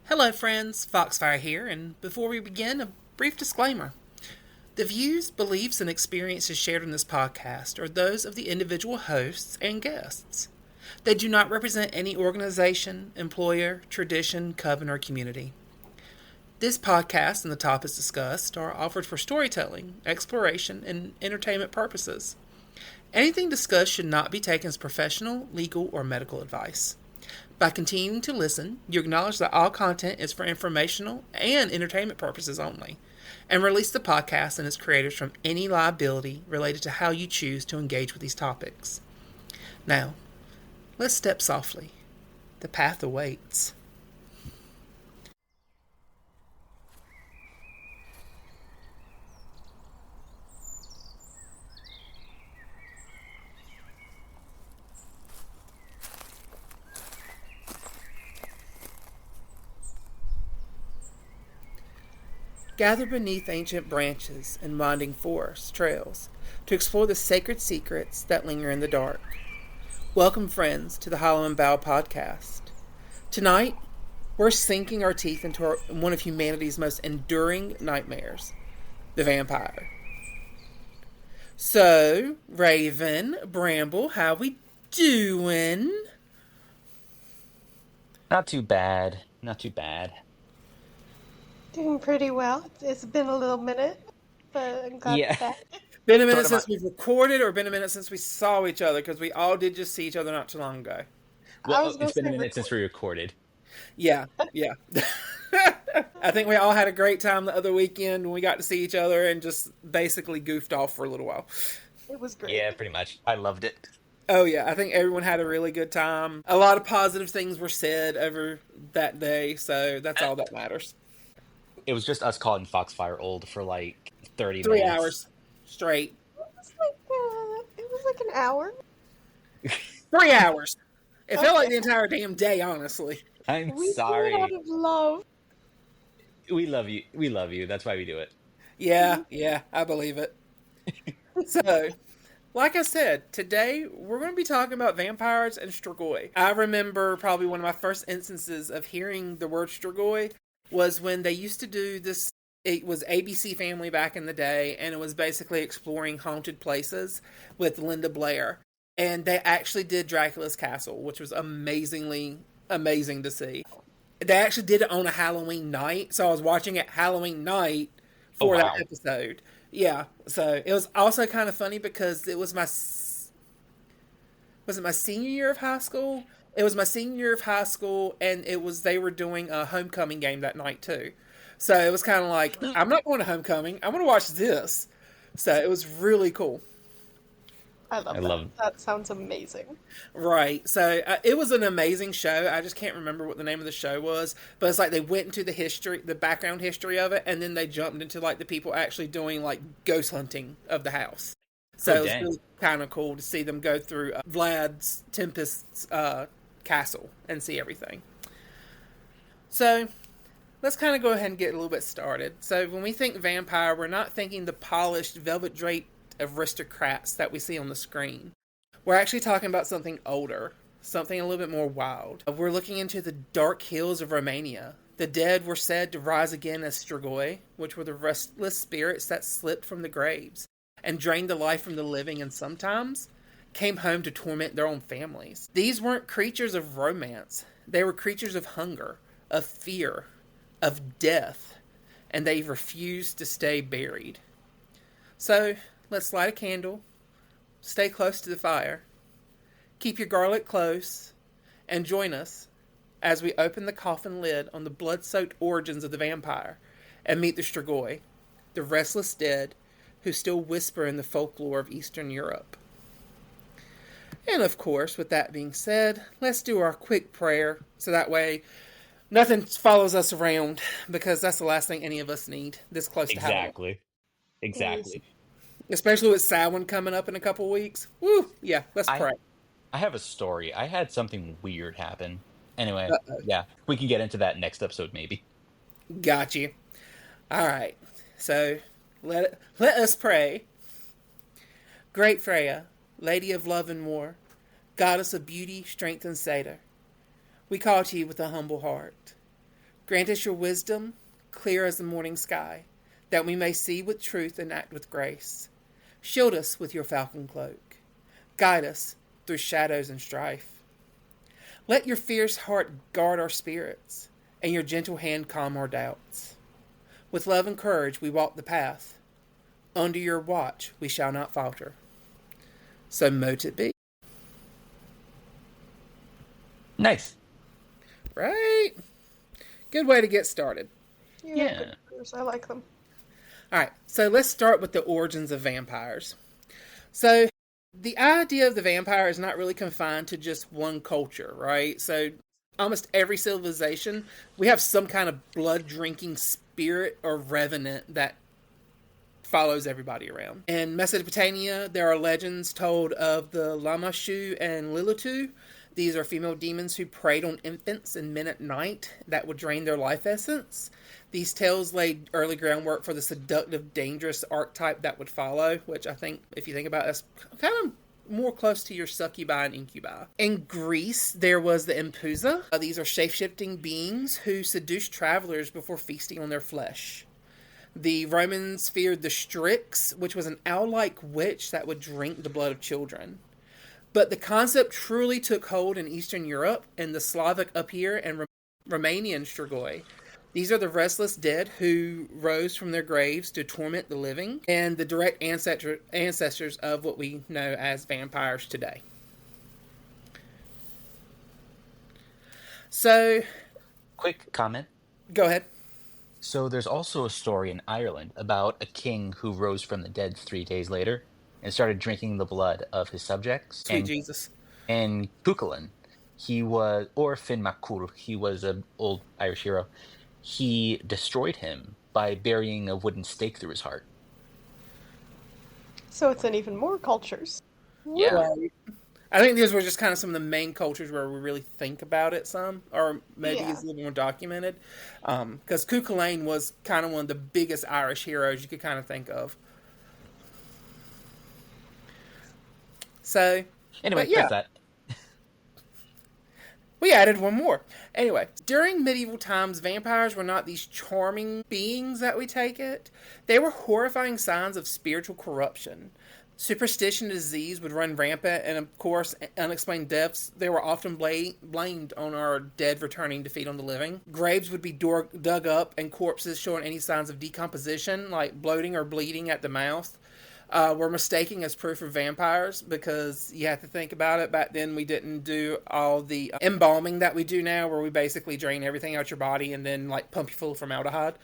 Hello, friends. Foxfyre here, and before we begin, a brief disclaimer. The views, beliefs, and experiences shared in this podcast are those of the individual hosts and guests. They do not represent any organization, employer, tradition, coven, or community. This podcast and the topics discussed are offered for storytelling, exploration, and entertainment purposes. Anything discussed should not be taken as professional, legal, or medical advice. By continuing to listen, you acknowledge that all content is for informational and entertainment purposes only, and release the podcast and its creators from any liability related to how you choose to engage with these topics. Now, let's step softly. The path awaits. Gather beneath ancient branches and winding forest trails to explore the sacred secrets that linger in the dark. Welcome, friends, to the Hollow and Bow podcast. Tonight, we're sinking our teeth into one of humanity's most enduring nightmares, the vampire. So, Raven, Bramble, how we doing? Not too bad. Not too bad. Doing pretty well. It's been a little minute, but I'm glad Yeah. back. Been a minute Sort of since we've recorded, or been a minute since we saw each other, because we all did just see each other not too long ago. I was It's gonna been a say minute since we recorded. Yeah. I think we all had a great time the other weekend when we got to see each other and just basically goofed off for a little while. it was great. Yeah, pretty much. I loved it. Oh, yeah. I think everyone had a really good time. A lot of positive things were said over that day, so that's all that matters. It was just us calling Foxfyre old for like 30 3 minutes. hours straight. It was like an hour. 3 hours. It felt like Okay. the entire damn day, honestly. I'm We do it sorry. out of love. We love you. We love you. That's why we do it. Yeah, I believe it. So, like I said, today we're going to be talking about vampires and Strigoi. I remember probably one of my first instances of hearing the word Strigoi was when they used to do this. It was ABC Family back in the day, and it was basically exploring haunted places with Linda Blair. And they actually did Dracula's Castle, which was amazing to see. They actually did it on a Halloween night, so I was watching it Halloween night Oh, for that wow. episode. Yeah, so it was also kind of funny because it was was it my senior year of high school? It was my senior year of high school, and they were doing a homecoming game that night too. So it was kind of like, I'm not going to homecoming. I'm going to watch this. So it was really cool. I love I that. love That sounds amazing. Right. So it was an amazing show. I just can't remember what the name of the show was, but it's like they went into the background history of it, and then they jumped into like the people actually doing like ghost hunting of the house. So Oh, it was dang. really kind of cool to see them go through Vlad's Tempest's castle and see everything. So let's kind of go ahead and get a little bit started. So when we think vampire, we're not thinking the polished velvet draped aristocrats that we see on the screen. We're actually talking about something older, something a little bit more wild. We're looking into the dark hills of Romania. The dead were said to rise again as Strigoi, which were the restless spirits that slipped from the graves and drained the life from the living and sometimes came home to torment their own families. These weren't creatures of romance. They were creatures of hunger, of fear, of death, and they refused to stay buried. So, let's light a candle, stay close to the fire, keep your garlic close, and join us as we open the coffin lid on the blood-soaked origins of the vampire and meet the Strigoi, the restless dead who still whisper in the folklore of Eastern Europe. And of course, with that being said, let's do our quick prayer so that way nothing follows us around, because that's the last thing any of us need this close to Halloween. Exactly. Exactly. Especially with Samhain coming up in a couple weeks. Woo! Yeah, let's I pray. I have a story. I had something weird happen. Anyway, Uh-oh. yeah, we can get into that next episode maybe. Got you. All right. So let us pray. Great Freya, Lady of Love and War, Goddess of Beauty, Strength, and Satyr, we call to you with a humble heart. Grant us your wisdom, clear as the morning sky, that we may see with truth and act with grace. Shield us with your falcon cloak. Guide us through shadows and strife. Let your fierce heart guard our spirits, and your gentle hand calm our doubts. With love and courage we walk the path. Under your watch we shall not falter. So mote it be. Nice. Right? Good way to get started. Yeah. Good pictures. I like them. Alright, so let's start with the origins of vampires. So, the idea of the vampire is not really confined to just one culture, right? So, almost every civilization, we have some kind of blood-drinking spirit or revenant that follows everybody around. In Mesopotamia, there are legends told of the Lamashu and Lilitu. These are female demons who preyed on infants and men at night that would drain their life essence. These tales laid early groundwork for the seductive, dangerous archetype that would follow, which I think, if you think about it, is kind of more close to your succubi and incubi. In Greece, there was the Empusa. These are shape-shifting beings who seduced travelers before feasting on their flesh. The Romans feared the Strix, which was an owl-like witch that would drink the blood of children. But the concept truly took hold in Eastern Europe and the Slavic up here and Romanian Strigoi. These are the restless dead who rose from their graves to torment the living and the direct ancestors of what we know as vampires today. So, Quick comment. Go ahead. So there's also a story in Ireland about a king who rose from the dead 3 days later and started drinking the blood of his subjects. Sweet Jesus. And Cuchulainn, or Finn MacCool, he was an old Irish hero. He destroyed him by burying a wooden stake through his heart. So it's in even more cultures. Yeah. Right. I think these were just kind of some of the main cultures where we really think about it some, or maybe it's a little more documented. Because Cuchulainn was kind of one of the biggest Irish heroes you could kind of think of. So, anyway, that's that. We added one more. Anyway, during medieval times, vampires were not these charming beings that we take it. They were horrifying signs of spiritual corruption. Superstition and disease would run rampant, and of course, unexplained deaths, they were often blamed on our dead returning to feed on the living. Graves would be dug up, and corpses showing any signs of decomposition, like bloating or bleeding at the mouth, were mistaken as proof of vampires, because you have to think about it. Back then, we didn't do all the embalming that we do now, where we basically drain everything out your body and then like pump you full of formaldehyde.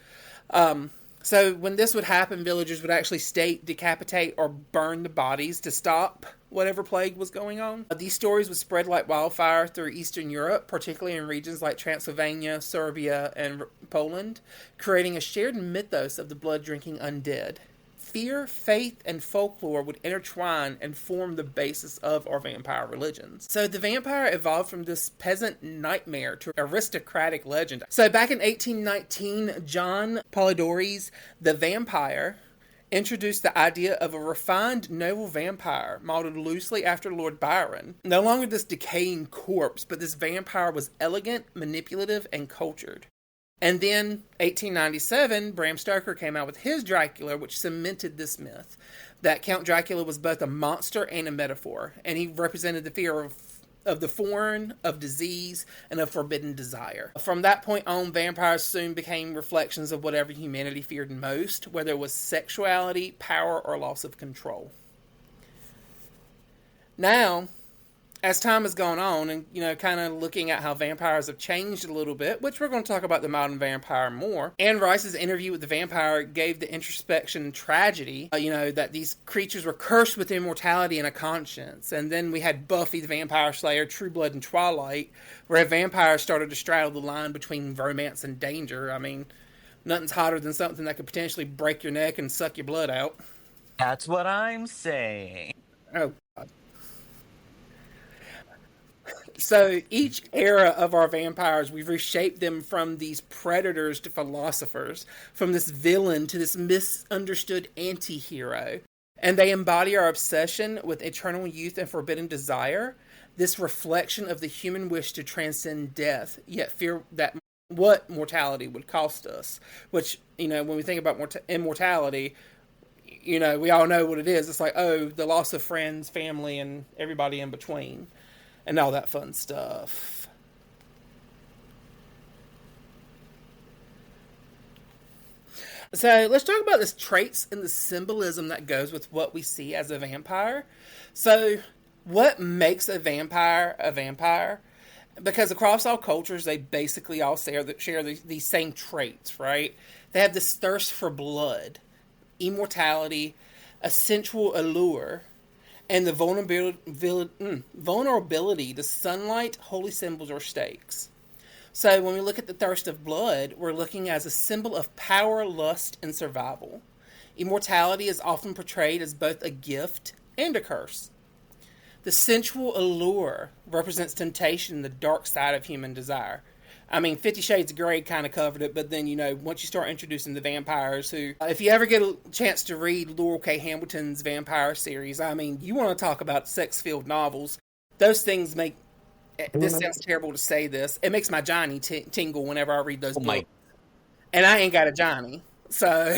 So when this would happen, villagers would actually stake, decapitate, or burn the bodies to stop whatever plague was going on. These stories would spread like wildfire through Eastern Europe, particularly in regions like Transylvania, Serbia, and Poland, creating a shared mythos of the blood-drinking undead. Fear, faith, and folklore would intertwine and form the basis of our vampire religions. So the vampire evolved from this peasant nightmare to aristocratic legend. So back in 1819, John Polidori's The Vampire introduced the idea of a refined noble vampire modeled loosely after Lord Byron. No longer this decaying corpse, but this vampire was elegant, manipulative, and cultured. And then, 1897, Bram Stoker came out with his Dracula, which cemented this myth, that Count Dracula was both a monster and a metaphor, and he represented the fear of the foreign, of disease, and of forbidden desire. From that point on, vampires soon became reflections of whatever humanity feared most, whether it was sexuality, power, or loss of control. Now, as time has gone on, and, kind of looking at how vampires have changed a little bit, which we're going to talk about the modern vampire more, Anne Rice's interview with the vampire gave the introspection tragedy, that these creatures were cursed with immortality and a conscience. And then we had Buffy the Vampire Slayer, True Blood, and Twilight, where vampires started to straddle the line between romance and danger. I mean, nothing's hotter than something that could potentially break your neck and suck your blood out. That's what I'm saying. Oh, God. So each era of our vampires, we've reshaped them from these predators to philosophers, from this villain to this misunderstood anti-hero. And they embody our obsession with eternal youth and forbidden desire, this reflection of the human wish to transcend death, yet fear that what mortality would cost us. Which, when we think about immortality, we all know what it is. It's like, oh, the loss of friends, family, and everybody in between, and all that fun stuff. So let's talk about the traits and the symbolism that goes with what we see as a vampire. So what makes a vampire a vampire? Because across all cultures, they basically all share these same traits, right? They have this thirst for blood, immortality, a sensual allure, and the vulnerability to sunlight, holy symbols, or stakes. So when we look at the thirst of blood, we're looking as a symbol of power, lust, and survival. Immortality is often portrayed as both a gift and a curse. The sensual allure represents temptation and the dark side of human desire. I mean, 50 Shades of Grey kind of covered it, but then, once you start introducing the vampires who... if you ever get a chance to read Laurel K. Hamilton's vampire series, I mean, you want to talk about sex-filled novels. Those things make... This sounds terrible to say this. It makes my Johnny tingle whenever I read those books. And I ain't got a Johnny. So...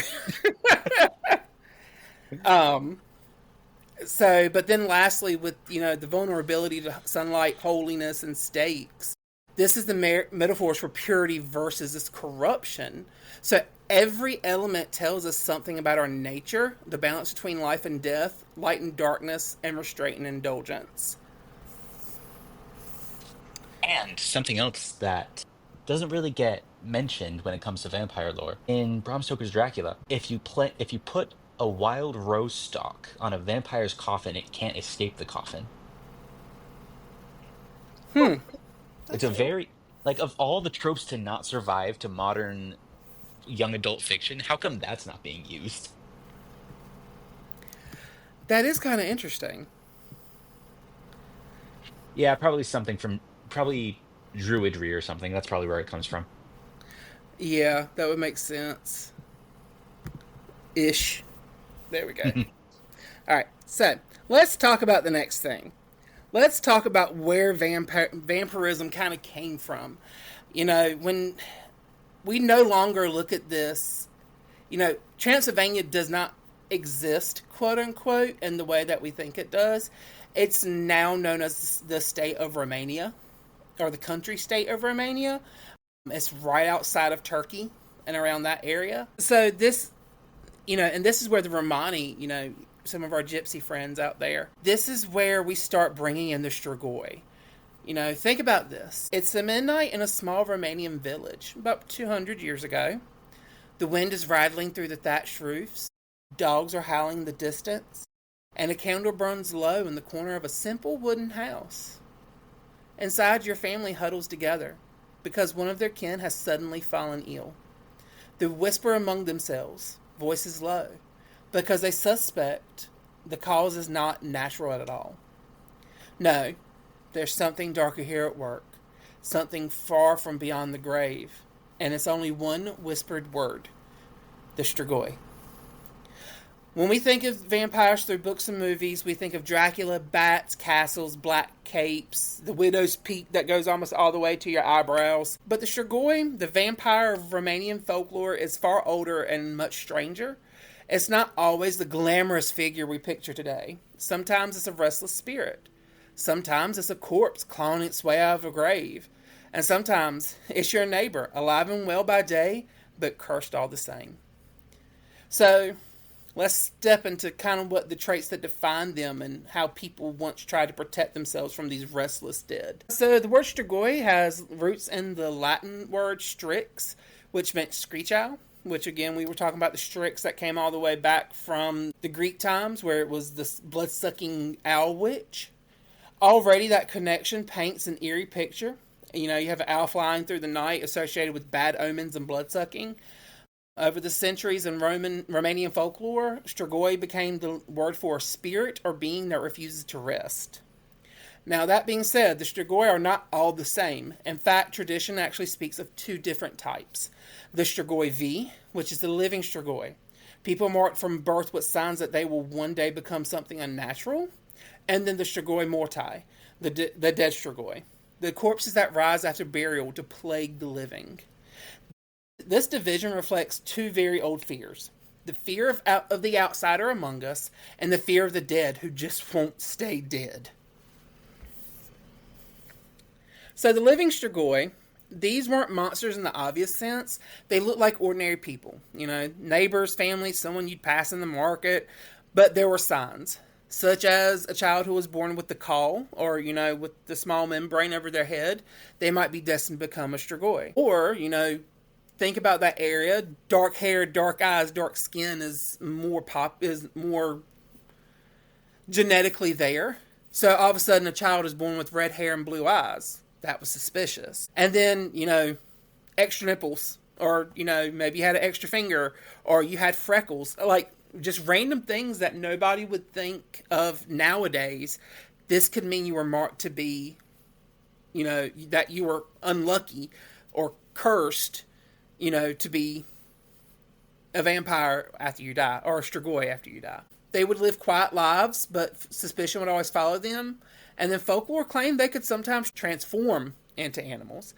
but then lastly, with, the vulnerability to sunlight, holiness, and stakes, this is the metaphors for purity versus this corruption. So every element tells us something about our nature, the balance between life and death, light and darkness, and restraint and indulgence. And something else that doesn't really get mentioned when it comes to vampire lore. In Bram Stoker's Dracula, if you put a wild rose stalk on a vampire's coffin, it can't escape the coffin. It's a very, of all the tropes to not survive to modern young adult fiction, how come that's not being used? That is kind of interesting. Yeah, probably something from, druidry or something. That's probably where it comes from. Yeah, that would make sense. Ish. There we go. All right, so let's talk about the next thing. Let's talk about where vampirism kind of came from. When we no longer look at this, Transylvania does not exist, quote unquote, in the way that we think it does. It's now known as the state of Romania, or the country state of Romania. It's right outside of Turkey and around that area. So this, and this is where the Romani, some of our gypsy friends out there, this is where we start bringing in the Strigoi. Think about this. It's the midnight in a small Romanian village about 200 years ago. The wind is rattling through the thatched roofs. Dogs are howling in the distance. And a candle burns low in the corner of a simple wooden house. Inside, your family huddles together because one of their kin has suddenly fallen ill. They whisper among themselves, voices low, because they suspect the cause is not natural at all. No, there's something darker here at work, something far from beyond the grave, and it's only one whispered word: the Strigoi. When we think of vampires through books and movies, we think of Dracula, bats, castles, black capes, the widow's peak that goes almost all the way to your eyebrows. But the Strigoi, the vampire of Romanian folklore, is far older and much stranger. It's not always the glamorous figure we picture today. Sometimes it's a restless spirit. Sometimes it's a corpse clawing its way out of a grave. And sometimes it's your neighbor, alive and well by day, but cursed all the same. So let's step into kind of what the traits that define them and how people once tried to protect themselves from these restless dead. So the word Strigoi has roots in the Latin word strix, which meant screech owl, which again, we were talking about the strix that came all the way back from the Greek times where it was this blood-sucking owl witch. Already that connection paints an eerie picture. You have an owl flying through the night associated with bad omens and blood-sucking. Over the centuries in Romanian folklore, Strigoi became the word for a spirit or being that refuses to rest. Now, that being said, the Strigoi are not all the same. In fact, tradition actually speaks of two different types. The Strigoi V, which is the living Strigoi. People marked from birth with signs that they will one day become something unnatural. And then the Strigoi Morti, the dead Strigoi. The corpses that rise after burial to plague the living. This division reflects two very old fears: the fear of the outsider among us, and the fear of the dead who just won't stay dead. So the living Strigoi, these weren't monsters in the obvious sense. They looked like ordinary people, neighbors, family, someone you'd pass in the market. But there were signs, such as a child who was born with the caul, or, with the small membrane over their head. They might be destined to become a Strigoi. Or, think about that area. Dark hair, dark eyes, dark skin is more genetically there. So all of a sudden a child is born with red hair and blue eyes. That was suspicious. And then, extra nipples, or, maybe you had an extra finger, or you had freckles, like just random things that nobody would think of nowadays. This could mean you were marked to be, that you were unlucky or cursed, to be a vampire after you die, or a Strigoi after you die. They would live quiet lives, but suspicion would always follow them. And then folklore claimed they could sometimes transform into animals.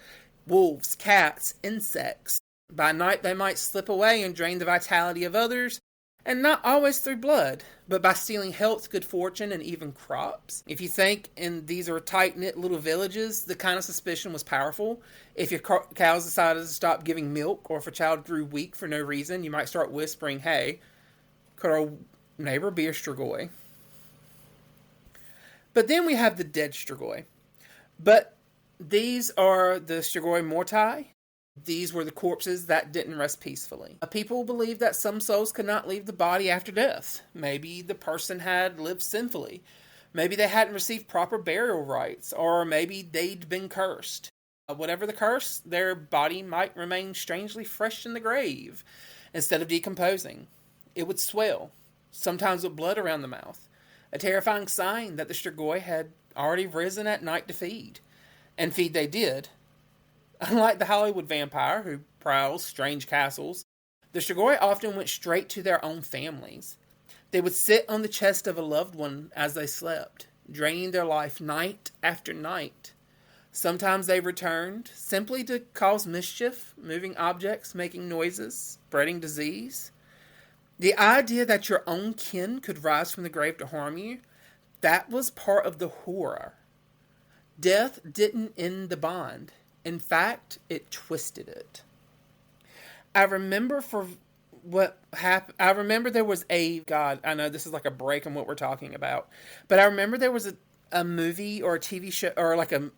Wolves, cats, insects. By night they might slip away and drain the vitality of others, and not always through blood, but by stealing health, good fortune, and even crops. If you think these are tight-knit little villages, the kind of suspicion was powerful. If your cows decided to stop giving milk, or if a child grew weak for no reason, you might start whispering, "Hey, could our neighbor be a Strigoi?" But then we have the dead Strigoi. But these are the Strigoi morti. These were the corpses that didn't rest peacefully. People believed that some souls could not leave the body after death. Maybe the person had lived sinfully. Maybe they hadn't received proper burial rites. Or maybe they'd been cursed. Whatever the curse, their body might remain strangely fresh in the grave. Instead of decomposing, it would swell, sometimes with blood around the mouth. A terrifying sign that the Strigoi had already risen at night to feed. And feed they did. Unlike the Hollywood vampire, who prowls strange castles, the Strigoi often went straight to their own families. They would sit on the chest of a loved one as they slept, draining their life night after night. Sometimes they returned, simply to cause mischief, moving objects, making noises, spreading disease. The idea that your own kin could rise from the grave to harm you, that was part of the horror. Death didn't end the bond. In fact, it twisted it. I remember there was God, I know this is like a break on what we're talking about, but I remember there was a movie or a TV show, or like a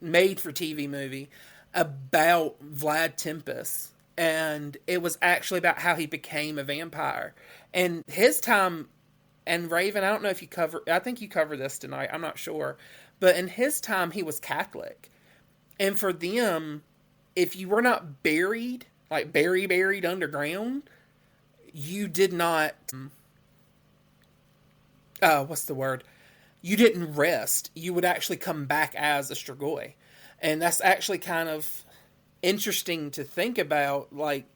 made-for-TV movie about Vlad Tepes. And it was actually about how he became a vampire. And his time, and Raven, I don't know if I think you cover this tonight, I'm not sure. But in his time, he was Catholic. And for them, if you were not buried, like buried underground, you did not, what's the word? You didn't rest. You would actually come back as a Strigoi. And that's actually kind of interesting to think about, like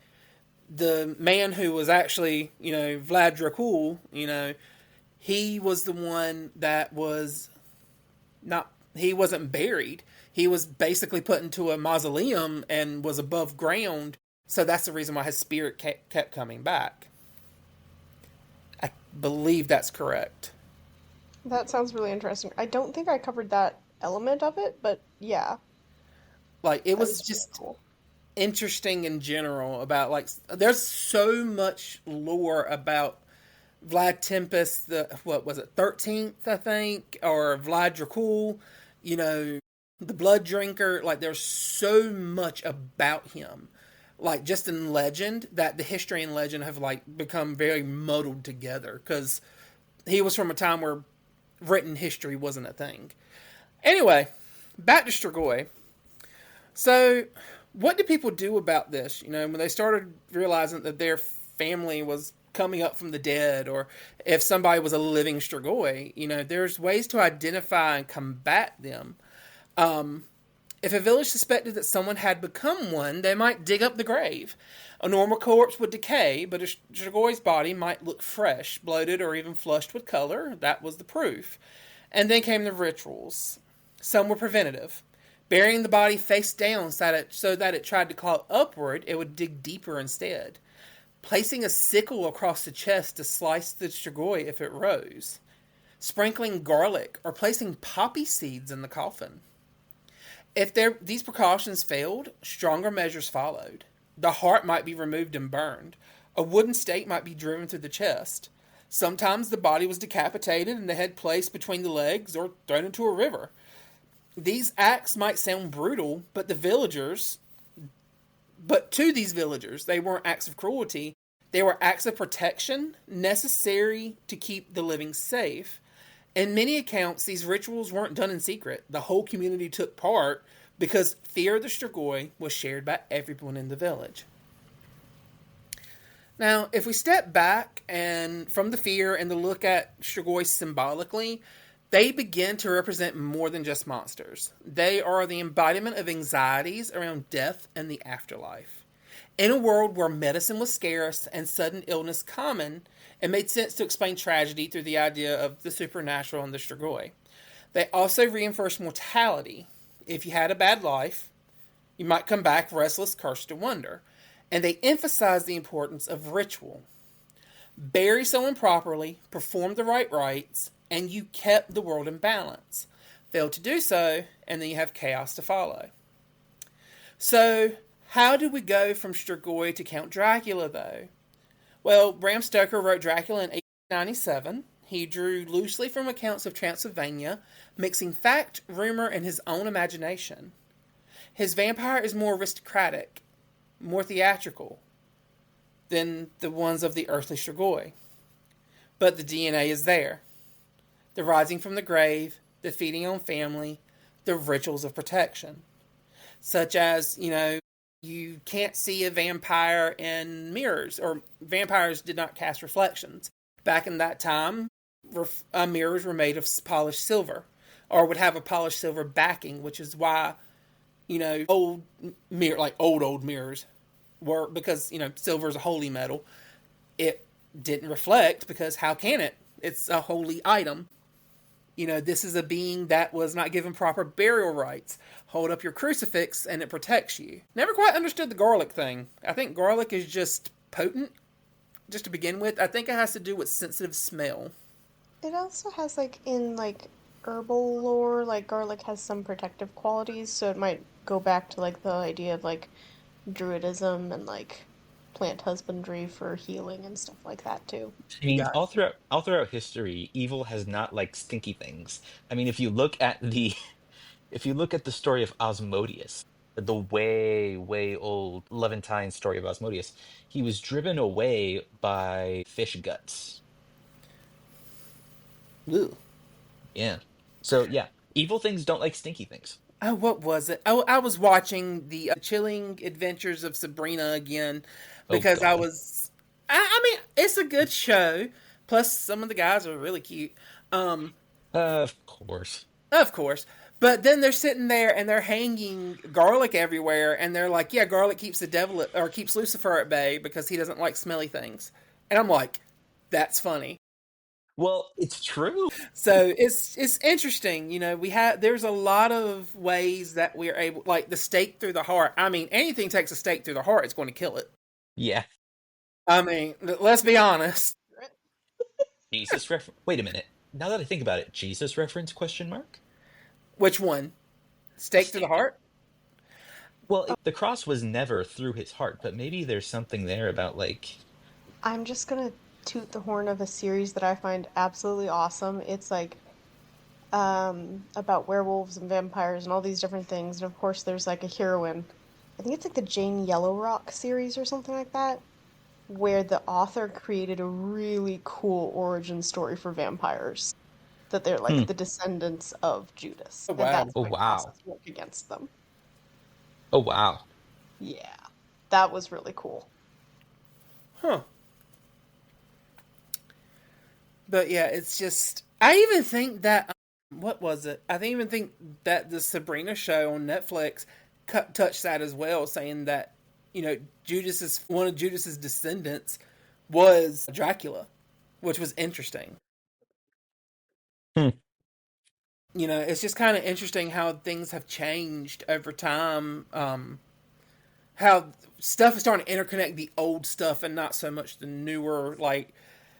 the man who was actually, Vlad Dracul, he was the one that was he wasn't buried. He was basically put into a mausoleum and was above ground. So that's the reason why his spirit kept coming back. I believe that's correct. That sounds really interesting. I don't think I covered that element of it, but yeah. Like, it was just cool. Interesting in general about, like, there's so much lore about Vlad Tepes, what was it, 13th, I think, or Vlad Dracul, the blood drinker. Like, there's so much about him, like, just in legend, that the history and legend have, like, become very muddled together, because he was from a time where written history wasn't a thing. Anyway, back to Strigoi. So, what did people do about this? When they started realizing that their family was coming up from the dead, or if somebody was a living Strigoi, there's ways to identify and combat them. If a village suspected that someone had become one, they might dig up the grave. A normal corpse would decay, but a Strigoi's body might look fresh, bloated, or even flushed with color. That was the proof. And then came the rituals. Some were preventative. Burying the body face down so that it tried to claw upward, it would dig deeper instead. Placing a sickle across the chest to slice the strigoi if it rose. Sprinkling garlic or placing poppy seeds in the coffin. If these precautions failed, stronger measures followed. The heart might be removed and burned. A wooden stake might be driven through the chest. Sometimes the body was decapitated and the head placed between the legs or thrown into a river. These acts might sound brutal, but to these villagers, they weren't acts of cruelty. They were acts of protection necessary to keep the living safe. In many accounts, these rituals weren't done in secret. The whole community took part because fear of the strigoi was shared by everyone in the village. Now, if we step back and from the fear and the look at strigoi symbolically, they begin to represent more than just monsters. They are the embodiment of anxieties around death and the afterlife. In a world where medicine was scarce and sudden illness common, it made sense to explain tragedy through the idea of the supernatural and the strigoi. They also reinforce mortality. If you had a bad life, you might come back restless, cursed, and wonder. And they emphasize the importance of ritual. Bury someone properly, perform the right rites, and you kept the world in balance. Fail to do so, and then you have chaos to follow. So, how do we go from strigoi to Count Dracula, though? Well, Bram Stoker wrote Dracula in 1897. He drew loosely from accounts of Transylvania, mixing fact, rumor, and his own imagination. His vampire is more aristocratic, more theatrical than the ones of the earthly strigoi. But the DNA is there. The rising from the grave, the feeding on family, the rituals of protection. Such as, you can't see a vampire in mirrors, or vampires did not cast reflections. Back in that time, mirrors were made of polished silver, or would have a polished silver backing, which is why, old mirrors were, because, silver is a holy metal. It didn't reflect, because how can it? It's a holy item. This is a being that was not given proper burial rites. Hold up your crucifix and it protects you. Never quite understood the garlic thing. I think garlic is just potent, just to begin with. I think it has to do with sensitive smell. It also has, in herbal lore, garlic has some protective qualities, so it might go back to, the idea of, druidism and, plant husbandry for healing and stuff like that, too. I mean, Got all throughout history, evil has not liked stinky things. I mean, if you look at the if you look at the story of Osmodeus, the way, way old Levantine story of Osmodeus, he was driven away by fish guts. Ew. Yeah. So yeah, evil things don't like stinky things. Oh, what was it? Oh, I was watching the Chilling Adventures of Sabrina again Oh because I God. was. I mean, it's a good show. Plus, some of the guys are really cute. Of course. Of course. But then they're sitting there and they're hanging garlic everywhere, and they're like, "Yeah, garlic keeps the devil or keeps Lucifer at bay because he doesn't like smelly things." And I'm like, "That's funny." Well, it's true. So it's interesting, there's a lot of ways that we're able, like the stake through the heart. I mean, anything takes a stake through the heart, it's going to kill it. Yeah. I mean, let's be honest. Jesus reference. Wait a minute. Now that I think about it, Jesus reference question mark? Which one? Stake through the heart? Well, the cross was never through his heart, but maybe there's something there about I'm just gonna toot the horn of a series that I find absolutely awesome. It's about werewolves and vampires and all these different things, and of course there's a heroine. I think it's the Jane Yellowrock series or something like that, where the author created a really cool origin story for vampires. That they're hmm. the descendants of Judas. Oh, And wow. that's Oh why wow. crosses work against them. Oh wow. Yeah. That was really cool. Huh. But yeah, it's just, I even think that, what was it? I even think that the Sabrina show on Netflix touched that as well, saying that, one of Judas's descendants was Dracula, which was interesting. Hmm. It's just kind of interesting how things have changed over time. How stuff is starting to interconnect the old stuff and not so much the newer, like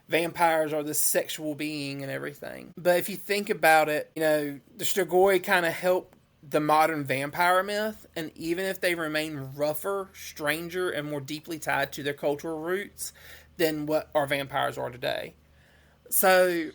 vampires are this sexual being and everything. But if you think about it, the Strigoi kind of help the modern vampire myth, and even if they remain rougher, stranger, and more deeply tied to their cultural roots than what our vampires are today. So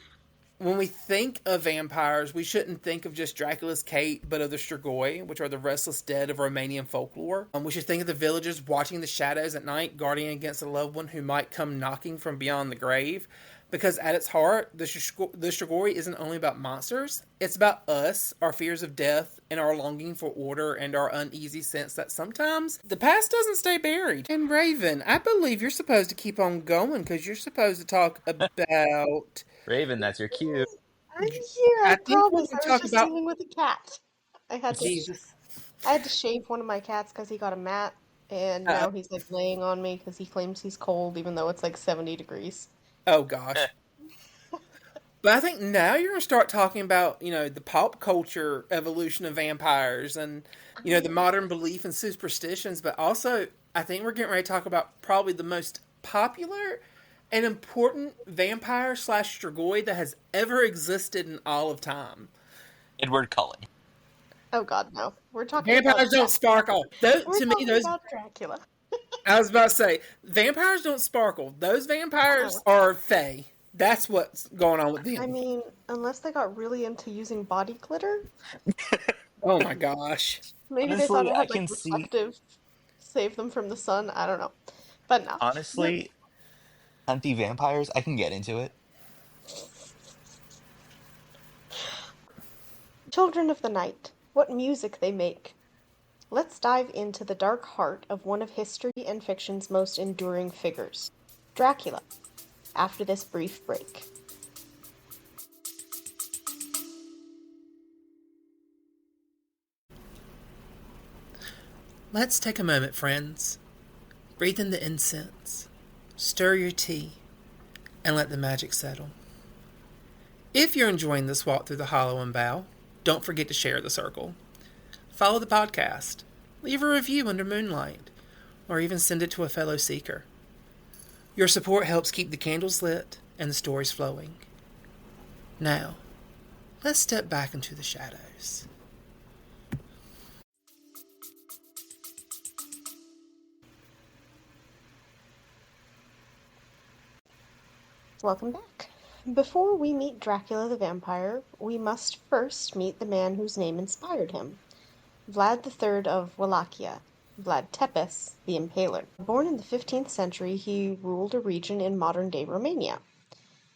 when we think of vampires, we shouldn't think of just Dracula's Kate, but of the Strigoi, which are the restless dead of Romanian folklore. We should think of the villagers watching the shadows at night, guarding against a loved one who might come knocking from beyond the grave. Because at its heart, the Strigoi isn't only about monsters, it's about us, our fears of death, and our longing for order, and our uneasy sense that sometimes the past doesn't stay buried. And Raven, I believe you're supposed to keep on going, because you're supposed to talk about... Raven, that's your cue. I'm here, I I think we're promise. going I to was talk just about dealing with a cat. I had to Jesus. I had to shave one of my cats because he got a mat, and Uh, now he's like laying on me because he claims he's cold even though it's like 70 degrees. oh gosh. But I think now you're going to start talking about, the pop culture evolution of vampires and, the modern belief and superstitions. But also, I think we're getting ready to talk about probably the most popular and important vampire slash Strigoi that has ever existed in all of time. Edward Cullen. Oh god, no. We're talking about Vampires don't Dracula. sparkle. We're To me, talking those... about Dracula. I was about to say, vampires don't sparkle. Those vampires Oh. are fey. That's what's going on with I them. mean, unless they got really into using body glitter, Oh my gosh. maybe they thought Honestly, it I had like can see. reflective, save them from the sun. I don't know. But no. The Honestly, anti-vampires, I can get into it. Children of the Night, what music they make. Let's dive into the dark heart of one of history and fiction's most enduring figures, Dracula, after this brief break. Let's take a moment, friends. Breathe in the incense, stir your tea, and let the magic settle. If you're enjoying this walk through the hollow and bow, don't forget to share the circle. Follow the podcast, leave a review under Moonlight, or even send it to a fellow seeker. Your support helps keep the candles lit and the stories flowing. Now, let's step back into the shadows. Welcome back. Before we meet Dracula the vampire, we must first meet the man whose name inspired him, Vlad III of Wallachia, Vlad Tepes the Impaler. Born in the 15th century, he ruled a region in modern-day Romania.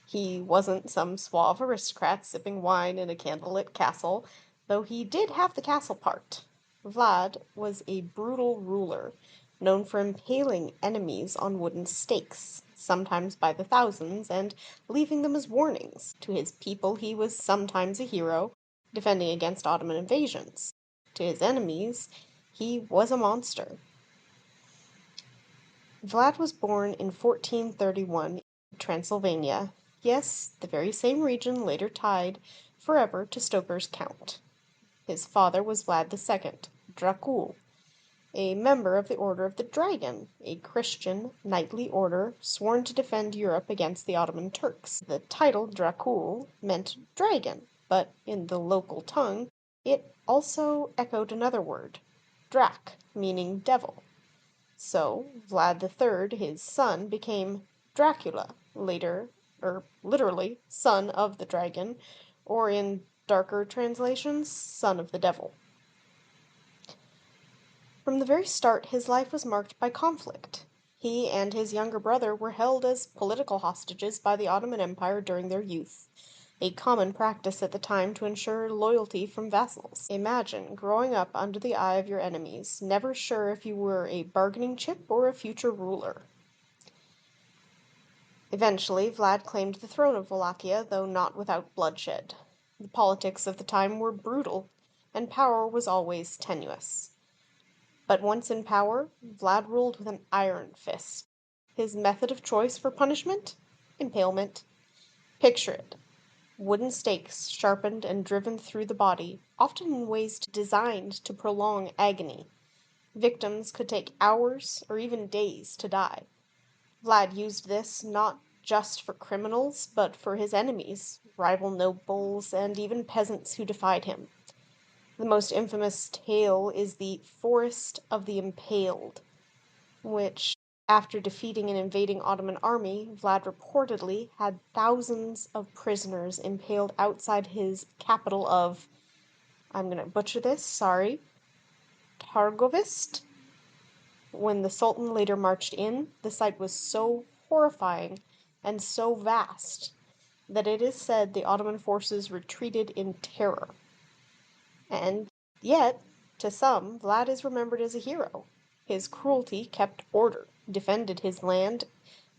He wasn't some suave aristocrat sipping wine in a candlelit castle, though he did have the castle part. Vlad was a brutal ruler, known for impaling enemies on wooden stakes, sometimes by the thousands, and leaving them as warnings. To his people, he was sometimes a hero, defending against Ottoman invasions. To his enemies, he was a monster. Vlad was born in 1431 in Transylvania, yes, the very same region later tied forever to Stoker's Count. His father was Vlad II, Dracul, a member of the Order of the Dragon, a Christian knightly order sworn to defend Europe against the Ottoman Turks. The title Dracul meant dragon, but in the local tongue it also echoed another word, Drac, meaning devil. So Vlad III, his son, became Dracula, later, or literally, son of the dragon, or in darker translations, son of the devil. From the very start, his life was marked by conflict. He and his younger brother were held as political hostages by the Ottoman Empire during their youth, a common practice at the time to ensure loyalty from vassals. Imagine growing up under the eye of your enemies, never sure if you were a bargaining chip or a future ruler. Eventually, Vlad claimed the throne of Wallachia, though not without bloodshed. The politics of the time were brutal, and power was always tenuous. But once in power, Vlad ruled with an iron fist. His method of choice for punishment? Impalement. Picture it. Wooden stakes sharpened and driven through the body, often in ways designed to prolong agony. Victims could take hours or even days to die. Vlad used this not just for criminals, but for his enemies, rival nobles, and even peasants who defied him. The most infamous tale is the Forest of the Impaled, which, after defeating an invading Ottoman army, Vlad reportedly had thousands of prisoners impaled outside his capital of, I'm going to butcher this, sorry, Targovist. When the Sultan later marched in, the sight was so horrifying and so vast that it is said the Ottoman forces retreated in terror. And yet, to some, Vlad is remembered as a hero. His cruelty kept order, defended his land,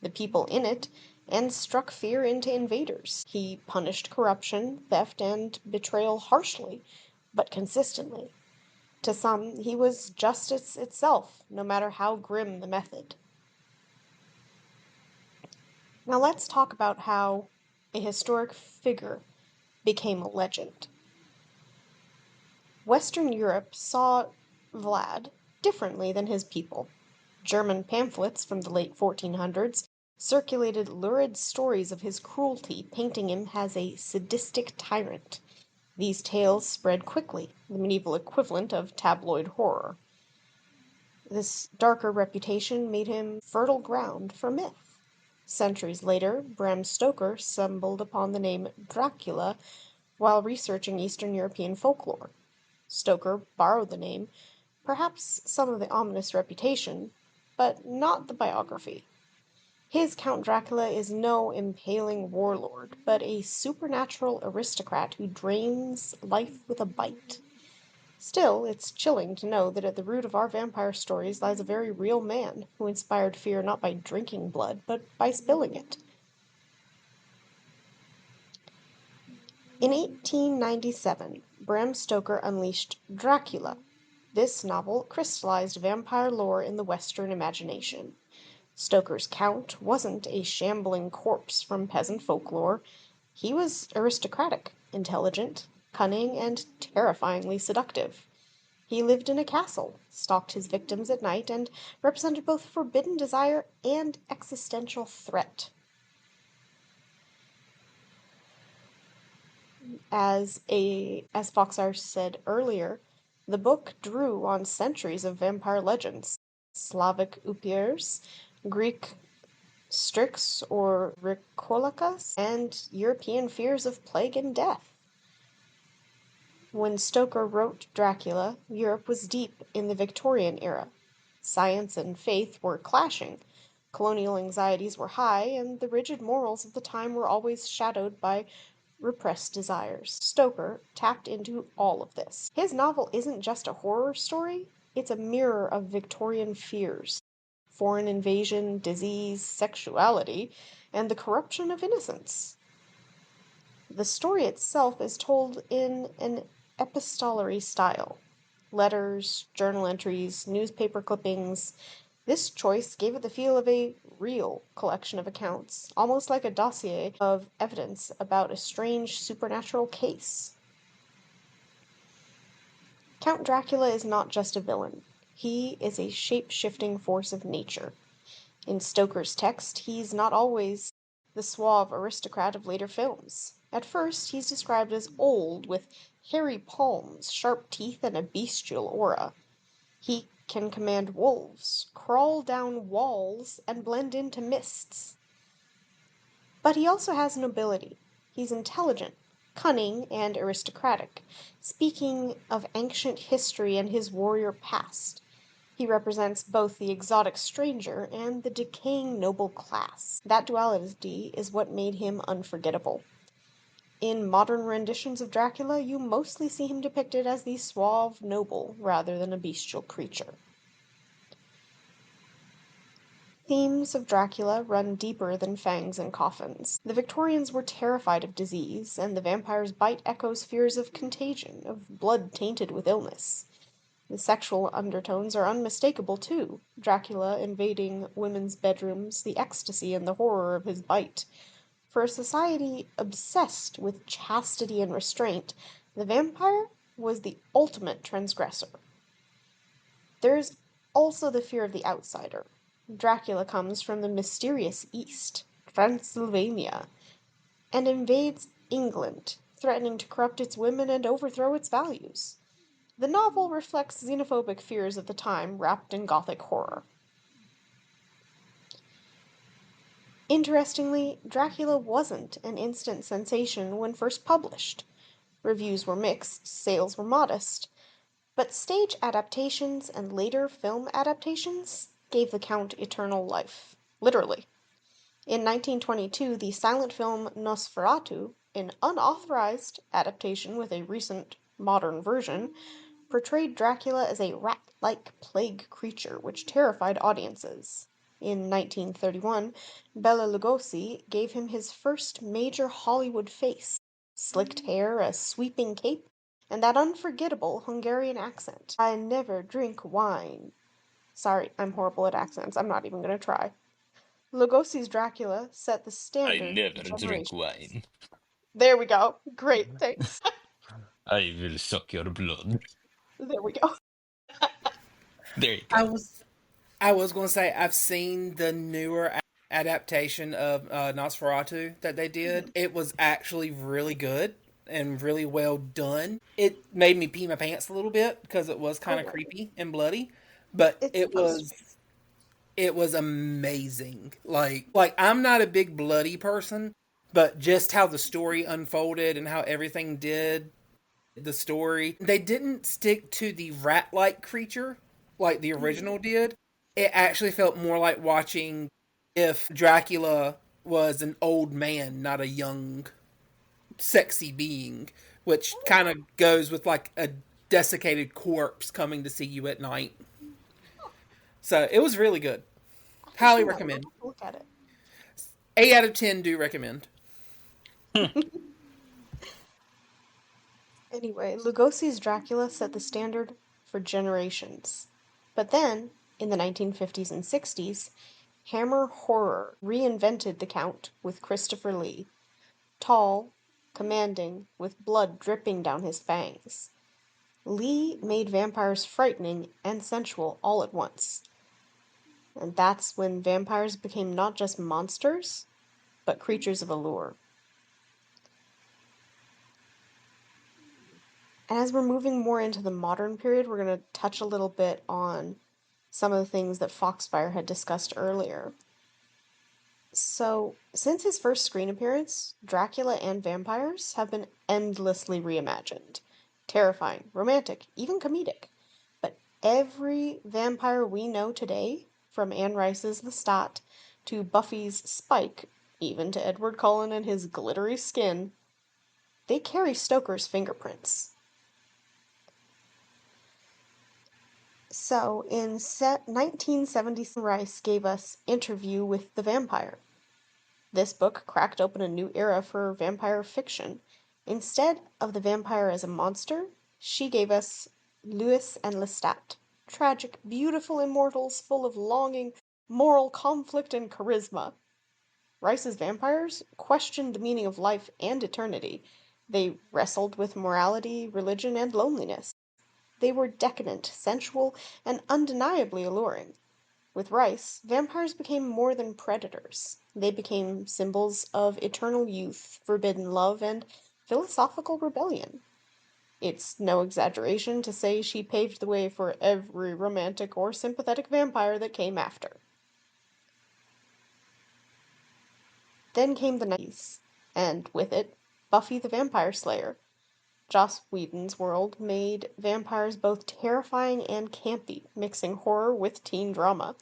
the people in it, and struck fear into invaders. He punished corruption, theft, and betrayal harshly, but consistently. To some, he was justice itself, no matter how grim the method. Now let's talk about how a historic figure became a legend. Western Europe saw Vlad differently than his people. German pamphlets from the late 1400s circulated lurid stories of his cruelty, painting him as a sadistic tyrant. These tales spread quickly, the medieval equivalent of tabloid horror. This darker reputation made him fertile ground for myth. Centuries later, Bram Stoker stumbled upon the name Dracula while researching Eastern European folklore. Stoker borrowed the name, perhaps some of the ominous reputation, but not the biography. His Count Dracula is no impaling warlord, but a supernatural aristocrat who drains life with a bite. Still, it's chilling to know that at the root of our vampire stories lies a very real man who inspired fear not by drinking blood, but by spilling it. In 1897, Bram Stoker unleashed Dracula. This novel crystallized vampire lore in the Western imagination. Stoker's Count wasn't a shambling corpse from peasant folklore. He was aristocratic, intelligent, cunning, and terrifyingly seductive. He lived in a castle, stalked his victims at night, and represented both forbidden desire and existential threat. As Foxfyre said earlier, the book drew on centuries of vampire legends, Slavic upirs, Greek Strix or Ricolakas, and European fears of plague and death. When Stoker wrote Dracula, Europe was deep in the Victorian era. Science and faith were clashing, colonial anxieties were high, and the rigid morals of the time were always shadowed by repressed desires. Stoker tapped into all of this. His novel isn't just a horror story, it's a mirror of Victorian fears. Foreign invasion, disease, sexuality, and the corruption of innocence. The story itself is told in an epistolary style. Letters, journal entries, newspaper clippings. This choice gave it the feel of a real collection of accounts, almost like a dossier of evidence about a strange supernatural case. Count Dracula is not just a villain. He is a shape-shifting force of nature. In Stoker's text, he's not always the suave aristocrat of later films. At first, he's described as old, with hairy palms, sharp teeth, and a bestial aura. He can command wolves, crawl down walls, and blend into mists. But he also has nobility. He's intelligent, cunning, and aristocratic, speaking of ancient history and his warrior past. He represents both the exotic stranger and the decaying noble class. That duality is what made him unforgettable. In modern renditions of Dracula, you mostly see him depicted as the suave noble rather than a bestial creature. Themes of Dracula run deeper than fangs and coffins. The Victorians were terrified of disease, and the vampire's bite echoes fears of contagion, of blood tainted with illness. The sexual undertones are unmistakable, too. Dracula invading women's bedrooms, the ecstasy and the horror of his bite. For a society obsessed with chastity and restraint, the vampire was the ultimate transgressor. There's also the fear of the outsider. Dracula comes from the mysterious East, Transylvania, and invades England, threatening to corrupt its women and overthrow its values. The novel reflects xenophobic fears of the time wrapped in Gothic horror. Interestingly, Dracula wasn't an instant sensation when first published. Reviews were mixed, sales were modest, but stage adaptations and later film adaptations gave the Count eternal life. Literally. In 1922, the silent film Nosferatu, an unauthorized adaptation with a recent modern version, portrayed Dracula as a rat-like plague creature which terrified audiences. In 1931, Bela Lugosi gave him his first major Hollywood face, slicked hair, a sweeping cape, and that unforgettable Hungarian accent. I never drink wine. Sorry, I'm horrible at accents. I'm not even going to try. Lugosi's Dracula set the I standard for never drink generations. wine. There we go. Great, thanks. I will suck your blood. There we go. There you I go. was I was going to say I've seen the newer adaptation of Nosferatu that they did. It was actually really good and really well done. It made me pee my pants a little bit because it was Oh kind of yeah, creepy and bloody, but it's supposed to be. it was amazing. Like I'm not a big bloody person, but just how the story unfolded and how everything did the story. They didn't stick to the rat-like creature like the original did. It actually felt more like watching if Dracula was an old man, not a young, sexy being, which kind of goes with like a desiccated corpse coming to see you at night. So it was really good. I haven't Highly seen that one. I'll recommend. have to look at 8 out of 10 do recommend. it. Anyway, Lugosi's Dracula set the standard for generations. But then, in the 1950s and 60s, Hammer Horror reinvented the Count with Christopher Lee. Tall, commanding, with blood dripping down his fangs. Lee made vampires frightening and sensual all at once. And that's when vampires became not just monsters, but creatures of allure. And as we're moving more into the modern period, we're going to touch a little bit on some of the things that Foxfyre had discussed earlier. So, since his first screen appearance, Dracula and vampires have been endlessly reimagined. Terrifying, romantic, even comedic. But every vampire we know today, from Anne Rice's Lestat to Buffy's Spike, even to Edward Cullen and his glittery skin, they carry Stoker's fingerprints. So, in 1977, Rice gave us Interview with the Vampire. This book cracked open a new era for vampire fiction. Instead of the vampire as a monster, she gave us Lewis and Lestat. Tragic, beautiful immortals full of longing, moral conflict, and charisma. Rice's vampires questioned the meaning of life and eternity. They wrestled with morality, religion, and loneliness. They were decadent, sensual, and undeniably alluring. With Rice, vampires became more than predators. They became symbols of eternal youth, forbidden love, and philosophical rebellion. It's no exaggeration to say she paved the way for every romantic or sympathetic vampire that came after. Then came the 90s, and with it, Buffy the Vampire Slayer. Joss Whedon's world made vampires both terrifying and campy, mixing horror with teen drama.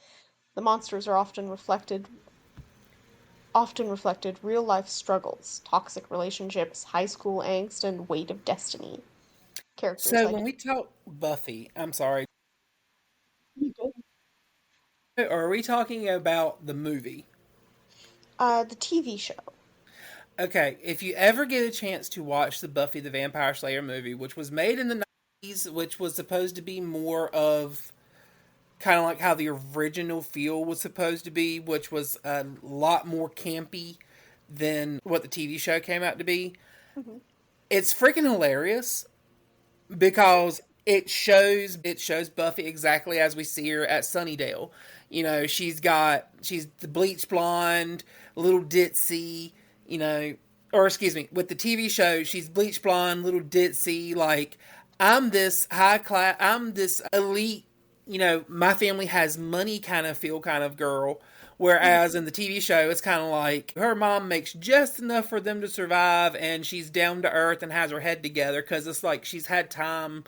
The monsters are often reflected real-life struggles, toxic relationships, high school angst, and weight of destiny. Characters So like when we talk Buffy, I'm sorry, You go. are we talking about the movie? The TV show. Okay, if you ever get a chance to watch the Buffy the Vampire Slayer movie, which was made in the 90s, which was supposed to be more of kind of like how the original feel was supposed to be, which was a lot more campy than what the TV show came out to be. Hmm. It's freaking hilarious because it shows Buffy exactly as we see her at Sunnydale. You know, she's the bleach blonde, a little ditzy, you know, or excuse me, with the TV show, she's bleach blonde, little ditzy, like I'm this high class, I'm this elite, you know, my family has money kind of feel kind of girl. Whereas in the TV show, it's kind of like her mom makes just enough for them to survive, and she's down to earth and has her head together because it's like she's had time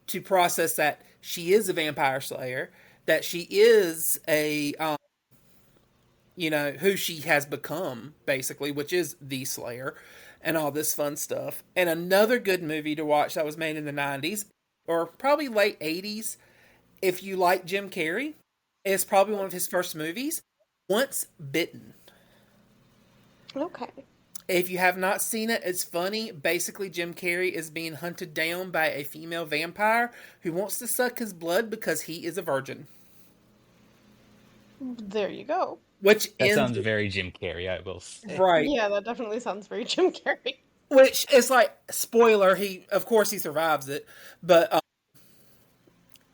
to process that she is a vampire slayer, that she is a, you know, who she has become, basically, which is the Slayer, and all this fun stuff. And another good movie to watch that was made in the 90s, or probably late 80s, if you like Jim Carrey, it's probably one of his first movies, Once Bitten. Okay. If you have not seen it, it's funny. Basically, Jim Carrey is being hunted down by a female vampire who wants to suck his blood because he is a virgin. There you go. Which That ends sounds very Jim Carrey, I will say. right. Yeah, that definitely sounds very Jim Carrey. Which is like spoiler. He of course he survives it, but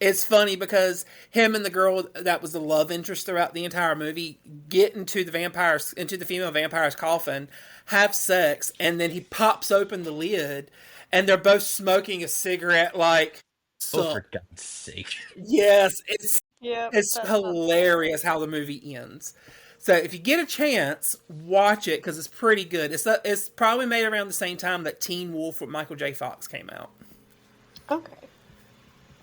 it's funny because him and the girl that was the love interest throughout the entire movie get into the female vampire's coffin, have sex, and then he pops open the lid, and they're both smoking a cigarette. Like, Oh, so for God's sake. yes, Yeah, it's that sounds hilarious how the movie ends. So if you get a chance, watch it because it's pretty good. It's probably made around the same time that Teen Wolf with Michael J. Fox came out. okay.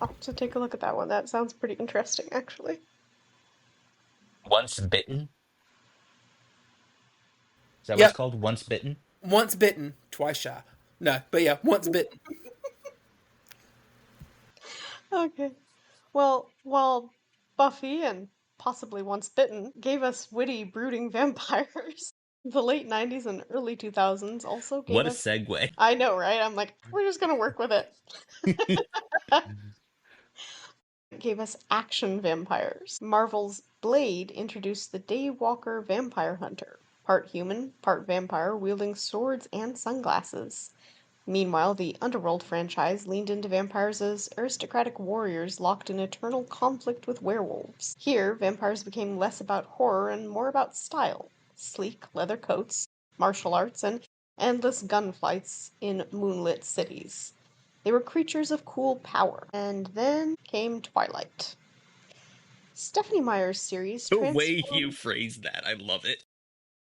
I'll have to take a look at that one. That sounds pretty interesting, actually. Once Bitten? Is that what it's Yep, called? Once Bitten? once bitten, twice shy. No, but yeah, once bitten. Okay. Well, while Buffy and possibly Once Bitten gave us witty, brooding vampires, the late 90s and early 2000s also gave What a us. segue. I know, right? I'm like, we're just gonna work with it. Gave us action vampires. Marvel's Blade introduced the Daywalker vampire hunter, part human, part vampire, wielding swords and sunglasses. Meanwhile, the Underworld franchise leaned into vampires as aristocratic warriors locked in eternal conflict with werewolves. Here, vampires became less about horror and more about style: sleek leather coats, martial arts, and endless gunfights in moonlit cities. They were creatures of cool power. And then came Twilight. Stephanie Meyer's series The way you transformed. phrase that, I love it.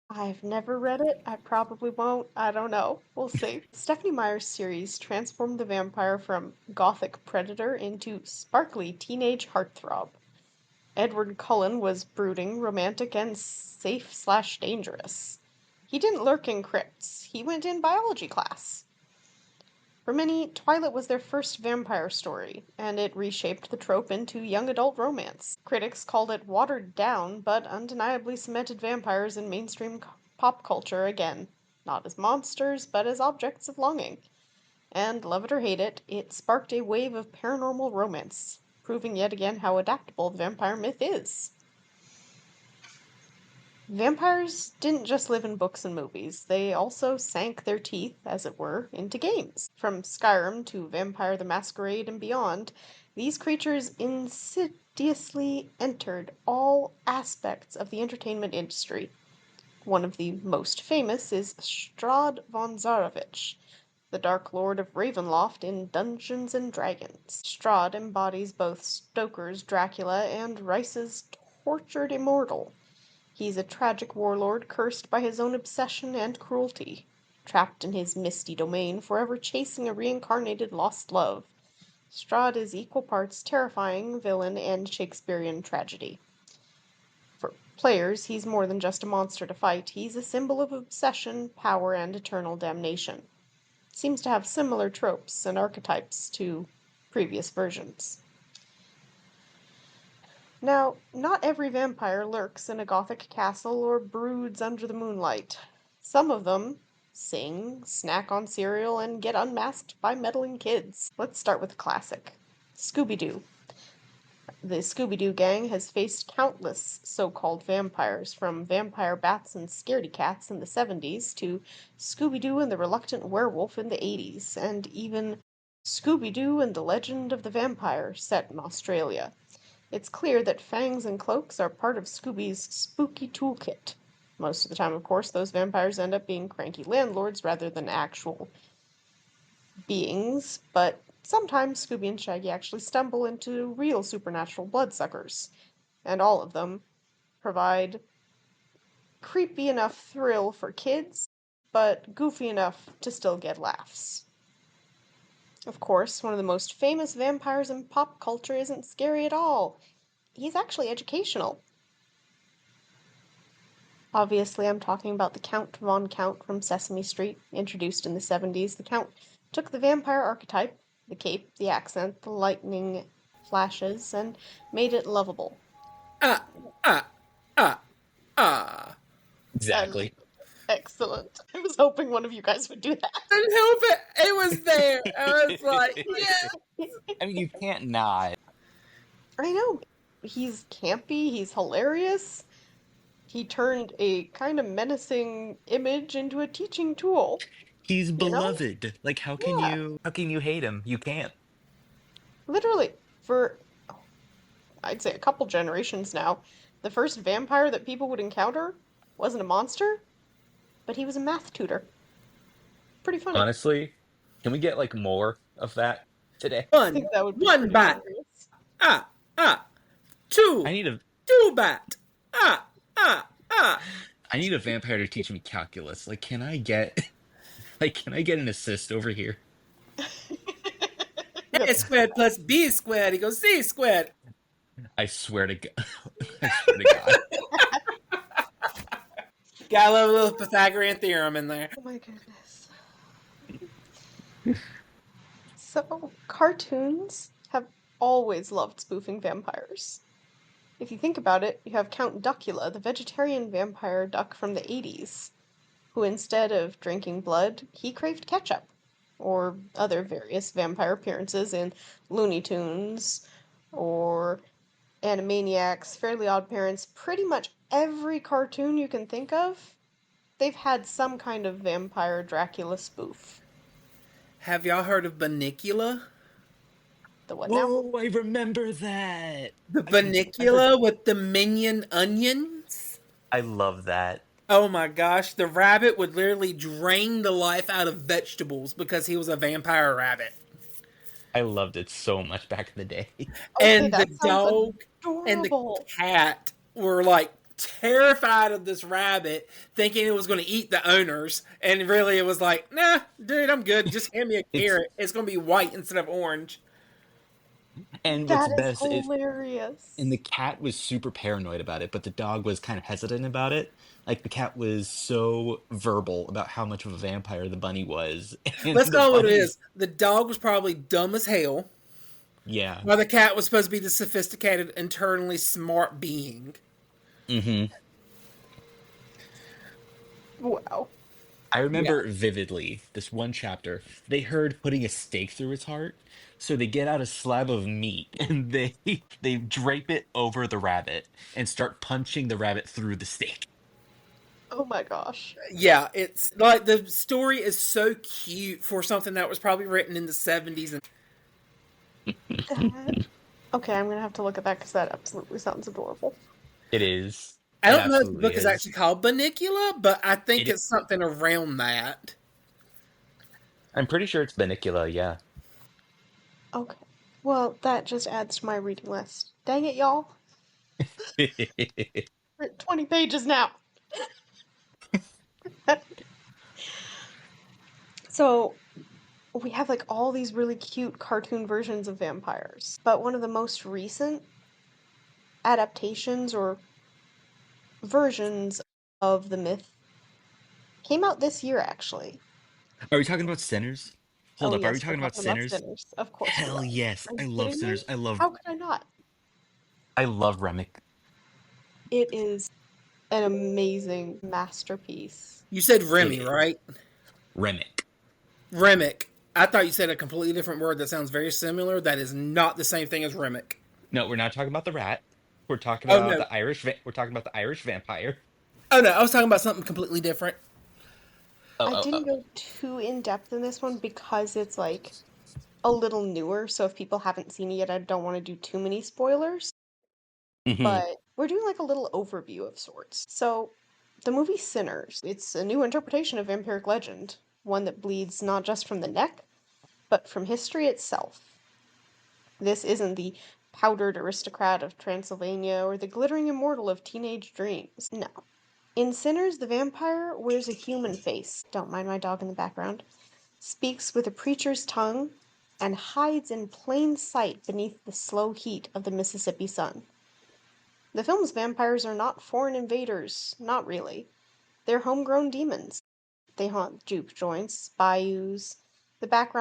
I've never read it. I probably won't. I don't know. We'll see. Stephanie Meyer's series transformed the vampire from gothic predator into sparkly teenage heartthrob. Edward Cullen was brooding, romantic, and safe/dangerous. He didn't lurk in crypts. He went in biology class. For many, Twilight was their first vampire story, and it reshaped the trope into young adult romance. Critics called it watered down, but undeniably cemented vampires in mainstream pop culture again, not as monsters, but as objects of longing. And love it or hate it, it sparked a wave of paranormal romance, proving yet again how adaptable the vampire myth is. Vampires didn't just live in books and movies, they also sank their teeth, as it were, into games. From Skyrim to Vampire the Masquerade and beyond, these creatures insidiously entered all aspects of the entertainment industry. One of the most famous is Strahd von Zarovich, the Dark Lord of Ravenloft in Dungeons and Dragons. Strahd embodies both Stoker's Dracula and Rice's tortured Immortal. He's a tragic warlord cursed by his own obsession and cruelty, trapped in his misty domain, forever chasing a reincarnated lost love. Strahd is equal parts terrifying villain and Shakespearean tragedy. For players, he's more than just a monster to fight. He's a symbol of obsession, power, and eternal damnation. Seems to have similar tropes and archetypes to previous versions. Now, not every vampire lurks in a gothic castle or broods under the moonlight. Some of them sing, snack on cereal, and get unmasked by meddling kids. Let's start with the classic Scooby Doo. The Scooby-Doo gang has faced countless so-called vampires, from vampire bats and scaredy cats in the 70s to Scooby-Doo and the Reluctant Werewolf in the 80s, and even Scooby-Doo and the Legend of the Vampire set in Australia. It's clear that fangs and cloaks are part of Scooby's spooky toolkit. Most of the time, of course, those vampires end up being cranky landlords rather than actual beings, but sometimes Scooby and Shaggy actually stumble into real supernatural bloodsuckers, and all of them provide creepy enough thrill for kids, but goofy enough to still get laughs. Of course, one of the most famous vampires in pop culture isn't scary at all. He's actually educational. Obviously, I'm talking about the Count Von Count from Sesame Street, introduced in the 70s. The Count took the vampire archetype, the cape, the accent, the lightning flashes, and made it lovable. Ah, ah, ah, ah. Exactly. Excellent. I was hoping one of you guys would do that. Couldn't help it. It was there. I was like, yeah. I mean, you can't not. I know. He's campy, he's hilarious. He turned a kind of menacing image into a teaching tool. He's You know? beloved. Like, how can Yeah. you hate him? You can't. Literally, for I'd say a couple generations now, the first vampire that people would encounter wasn't a monster, but he was a math tutor. Pretty funny. Honestly, can we get like more of that today? I think that would be One pretty bat. hilarious. Ah, ah. Two. I need a Two bat. Ah, ah, ah. I need a vampire to teach me calculus. Like, can I get an assist over here? A squared plus B squared equals C squared. I swear to God. I swear to God. Got a little Pythagorean theorem in there. Oh my goodness. So, cartoons have always loved spoofing vampires. If you think about it, you have Count Duckula, the vegetarian vampire duck from the 80s, who instead of drinking blood, he craved ketchup, or other various vampire appearances in Looney Tunes, or Animaniacs, Fairly Odd Parents, pretty much every cartoon you can think of, they've had some kind of vampire Dracula spoof. Have y'all heard of Banicula? The what now? Whoa, I remember that. The Banicula with the minion onions? I love that. Oh my gosh, the rabbit would literally drain the life out of vegetables because he was a vampire rabbit. I loved it so much back in the day. Okay, And the that sounds dog and the adorable. cat were like terrified of this rabbit, thinking it was going to eat the owners. And really, it was like, nah, dude, I'm good. Just hand me a carrot. It's going to be white instead of orange. And what's That is best is, hilarious. and the cat was super paranoid about it, but the dog was kind of hesitant about it. Like the cat was so verbal about how much of a vampire the bunny was. And Let's the call it what it bunny- is. The dog was probably dumb as hell, Yeah. while the cat was supposed to be the sophisticated, internally smart being. Mm-hmm. Wow. I remember vividly this one chapter. They heard putting a stake through its heart, so they get out a slab of meat and they drape it over the rabbit and start punching the rabbit through the stake. Oh my gosh. Yeah, it's like the story is so cute for something that was probably written in the 70s. That... Okay, I'm gonna have to look at that because that absolutely sounds adorable. It is. I It don't know if the absolutely book is actually called Banicula, but I think It it's something around that. I'm pretty sure it's Banicula, yeah. Okay. Well, that just adds to my reading list. Dang it, y'all. We're at 20 pages now. So, we have like all these really cute cartoon versions of vampires. But one of the most recent adaptations or versions of the myth came out this year, actually. Are we talking about Sinners? Hold Oh, up, are we yes, we're talking about Sinners? Sinners. Of course we Hell are. yes. Are I you love kidding Sinners. me? I love How could I not? Remick. It is an amazing masterpiece. You said Remy, It is. right? Remick. Remick. I thought you said a completely different word that sounds very similar. That is not the same thing as Remick. No, we're not talking about the rat. We're talking Oh about no. the Irish. We're talking about the Irish vampire. Oh no, I was talking about something completely different. Oh, I oh, didn't oh. go too in depth in this one because it's like a little newer, so if people haven't seen it yet, I don't want to do too many spoilers. Hmm. But we're doing like a little overview of sorts. So, the movie Sinners, it's a new interpretation of vampiric legend, one that bleeds not just from the neck, but from history itself. This isn't the powdered aristocrat of Transylvania or the glittering immortal of teenage dreams. No. In Sinners, the vampire wears a human face. Don't mind my dog in the background. Speaks with a preacher's tongue, and hides in plain sight beneath the slow heat of the Mississippi sun. The film's vampires are not foreign invaders, not really. They're homegrown demons. They haunt juke joints, bayous, the back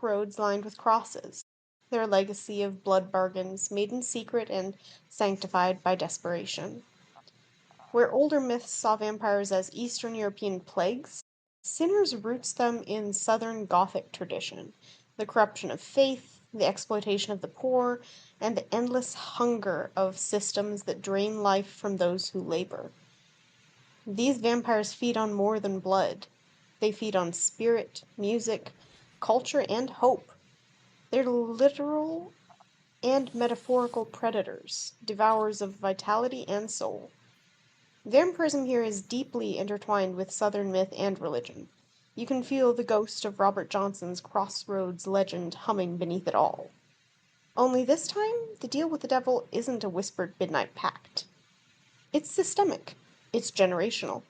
roads lined with crosses. They're a legacy of blood bargains made in secret and sanctified by desperation. Where older myths saw vampires as Eastern European plagues, Sinners roots them in Southern Gothic tradition, the corruption of faith, the exploitation of the poor, and the endless hunger of systems that drain life from those who labor. These vampires feed on more than blood. They feed on spirit, music, culture, and hope. They're literal and metaphorical predators, devourers of vitality and soul. Vampirism here is deeply intertwined with Southern myth and religion. You can feel the ghost of Robert Johnson's Crossroads legend humming beneath it all. Only this time, the deal with the devil isn't a whispered midnight pact. It's systemic. It's generational.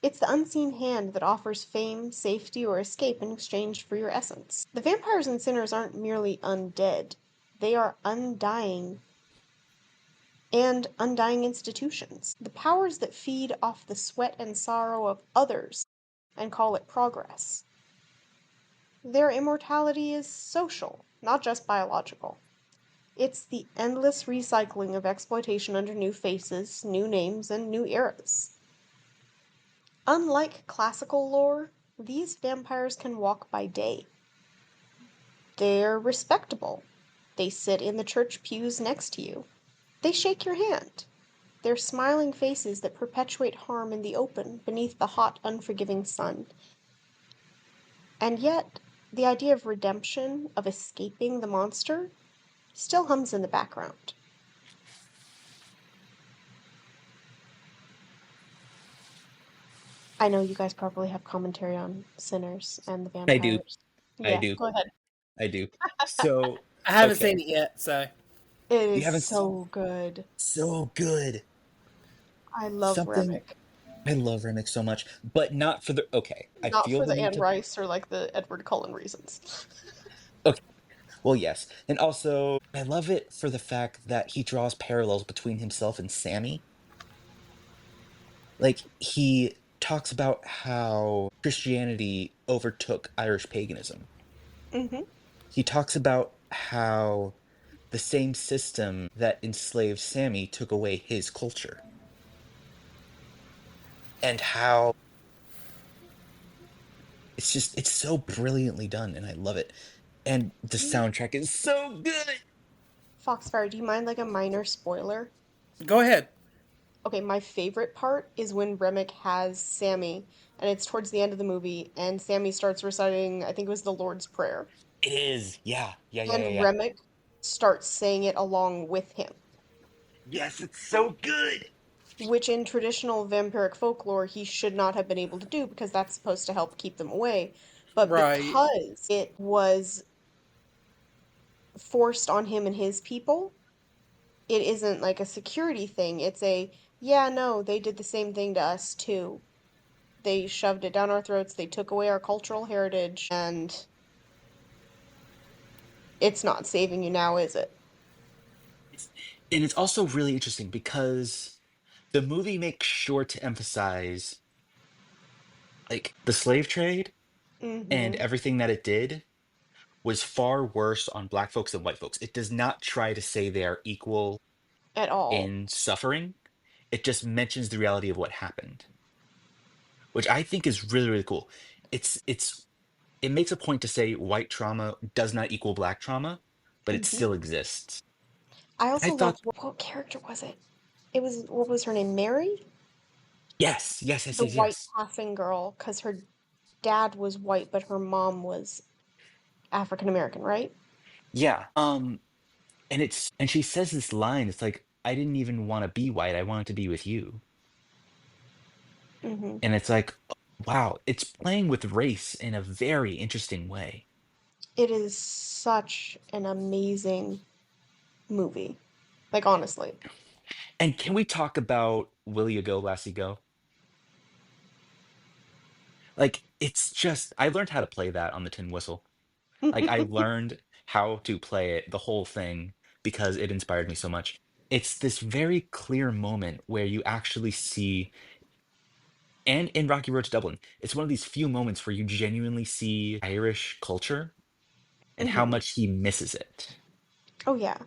It's the unseen hand that offers fame, safety, or escape in exchange for your essence. The vampires and sinners aren't merely undead, they are undying and undying institutions. The powers that feed off the sweat and sorrow of others and call it progress. Their immortality is social, not just biological. It's the endless recycling of exploitation under new faces, new names, and new eras. Unlike classical lore, these vampires can walk by day. They're respectable. They sit in the church pews next to you. They shake your hand. They're smiling faces that perpetuate harm in the open beneath the hot, unforgiving sun. And yet, the idea of redemption, of escaping the monster, still hums in the background. I know you guys probably have commentary on Sinners and the I do. vampires. I Yeah, do. go ahead. I do. So, I haven't seen okay. it yet, so It You is haven't so good. so good. I love Something Remick. I love Remix so much, but not for the okay. I Not feel for the the need Anne to Rice or like the Edward Cullen reasons. okay. Well, yes. And also I love it for the fact that he draws parallels between himself and Sammy. Like he talks about how Christianity overtook Irish paganism. Mm-hmm. He talks about how the same system that enslaved Sammy took away his culture and how it's so brilliantly done and I love it. And the soundtrack is so good. Foxfyre, do you mind like a minor spoiler? go ahead. Okay, my favorite part is when Remick has Sammy, and it's towards the end of the movie, and Sammy starts reciting, I think it was the Lord's Prayer, It is. Yeah. Yeah, yeah, yeah, and yeah. Remick starts saying it along with him, Yes, it's so good. which in traditional vampiric folklore he should not have been able to do because that's supposed to help keep them away. But Right. because it was forced on him and his people, it isn't like a security thing. It's a, yeah, no, they did the same thing to us too. They shoved it down our throats, they took away our cultural heritage, and it's not saving you now, is it? It's, and it's also really interesting because the movie makes sure to emphasize like the slave trade and Mm-hmm. everything that it did was far worse on black folks than white folks. It does not try to say they are equal At all. in suffering. It just mentions the reality of what happened, which I think is really, really cool. It makes a point to say white trauma does not equal black trauma, but it Mm-hmm. still exists. I I also thought, loved what character was it? It was what was her name? Mary, yes, yes, yes, the yes, white yes. passing girl, because her dad was white, but her mom was African American, right? Yeah. And she says this line, it's like, I didn't even want to be white, I wanted to be with you. Hmm. And it's like, wow, it's playing with race in a very interesting way. It is such an amazing movie. Like honestly. And can we talk about Will You Go, Lassie Go? Like, it's just, I learned how to play that on the tin whistle. Like, I learned how to play it, the whole thing, because it inspired me so much. It's this very clear moment where you actually see, and in Rocky Road to Dublin, it's one of these few moments where you genuinely see Irish culture and how Hmm. much he misses it. Oh yeah.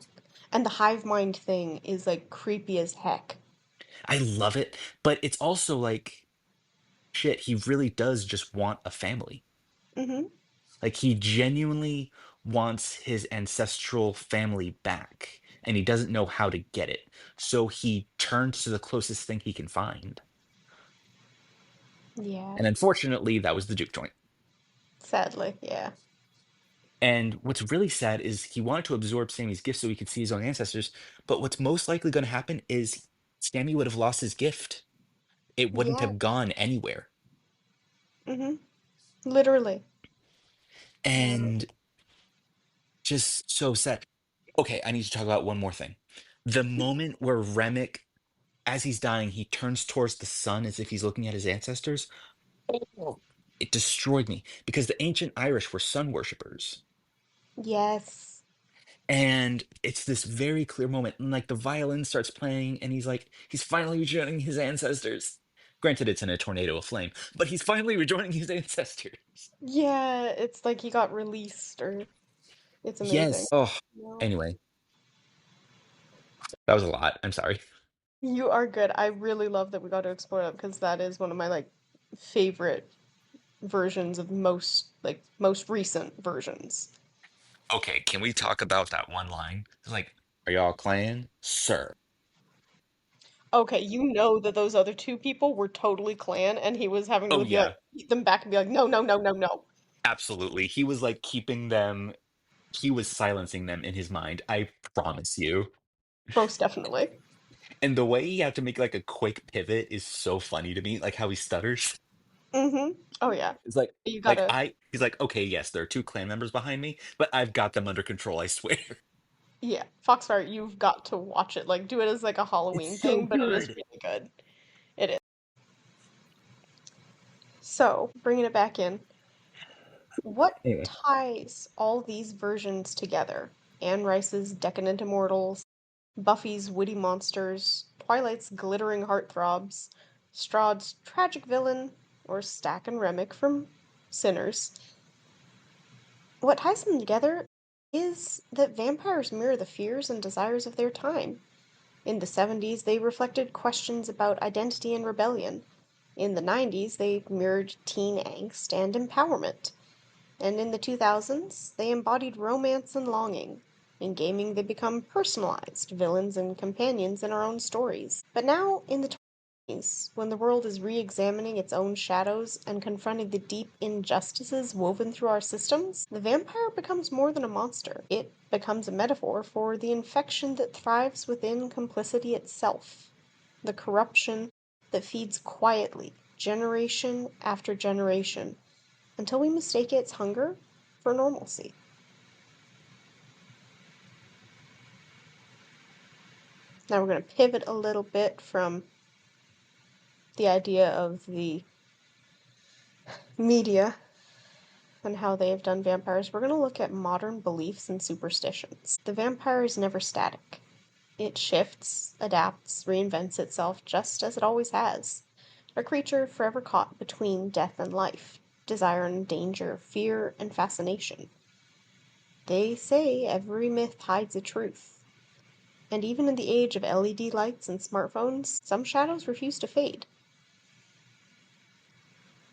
And the hive mind thing is like creepy as heck. I love it, but it's also like, shit, he really does just want a family. Hmm. Like he genuinely wants his ancestral family back, and he doesn't know how to get it. So he turns to the closest thing he can find. Yeah. And unfortunately, that was the juke joint. Sadly, yeah. And what's really sad is he wanted to absorb Sammy's gift so he could see his own ancestors. But what's most likely going to happen is Sammy would have lost his gift. It wouldn't Yeah. have gone anywhere. Hmm. Literally. Um, And just so sad. Okay, I need to talk about one more thing. The moment where Remick, as he's dying, he turns towards the sun as if he's looking at his ancestors. Oh, it destroyed me because the ancient Irish were sun worshippers. yes. And it's this very clear moment. And like the violin starts playing, and he's finally rejoining his ancestors. Granted, it's in a tornado of flame, but he's finally rejoining his ancestors. Yeah, it's like he got released or it's amazing. Yes. Oh, No. anyway, that was a lot. I'm sorry. You are good. I really love that we got to explore that because that is one of my like favorite versions of most recent versions. Okay, can we talk about that one line? It's like, are y'all clan? Sir. Okay, you know that those other two people were totally clan and he was having Oh, to be like yeah, beat them back and be like, no, no, no, no, no. absolutely. He was like keeping them, he was silencing them in his mind. I promise you. Most definitely. And the way he had to make like a quick pivot is so funny to me, like how he stutters. Mm-hmm. Oh yeah. It's like, You gotta he's like, okay, yes, there are two clan members behind me, but I've got them under control, I swear. yeah, Foxfyre, you've got to watch it. Like do it as like a It's Halloween so thing, but it is good. really good. It is. So, bringing it back in, what Anyway, ties all these versions together? Anne Rice's decadent immortals, Buffy's witty monsters, Twilight's glittering heartthrobs, Strahd's tragic villain, or Stack and Remick from Sinners. What ties them together is that vampires mirror the fears and desires of their time. In the 70s, they reflected questions about identity and rebellion. In the 90s, they mirrored teen angst and empowerment. And in the 2000s, they embodied romance and longing. In gaming, they become personalized villains and companions in our own stories. But now, in the 20s, when the world is re examining its own shadows and confronting the deep injustices woven through our systems, the vampire becomes more than a monster. It becomes a metaphor for the infection that thrives within complicity itself, the corruption that feeds quietly, generation after generation, until we mistake its hunger for normalcy. Now we're going to pivot a little bit from the idea of the media and how they have done vampires. We're going to look at modern beliefs and superstitions. The vampire is never static. It shifts, adapts, reinvents itself just as it always has. A creature forever caught between death and life, desire and danger, fear and fascination. They say every myth hides a truth. And even in the age of LED lights and smartphones, some shadows refuse to fade.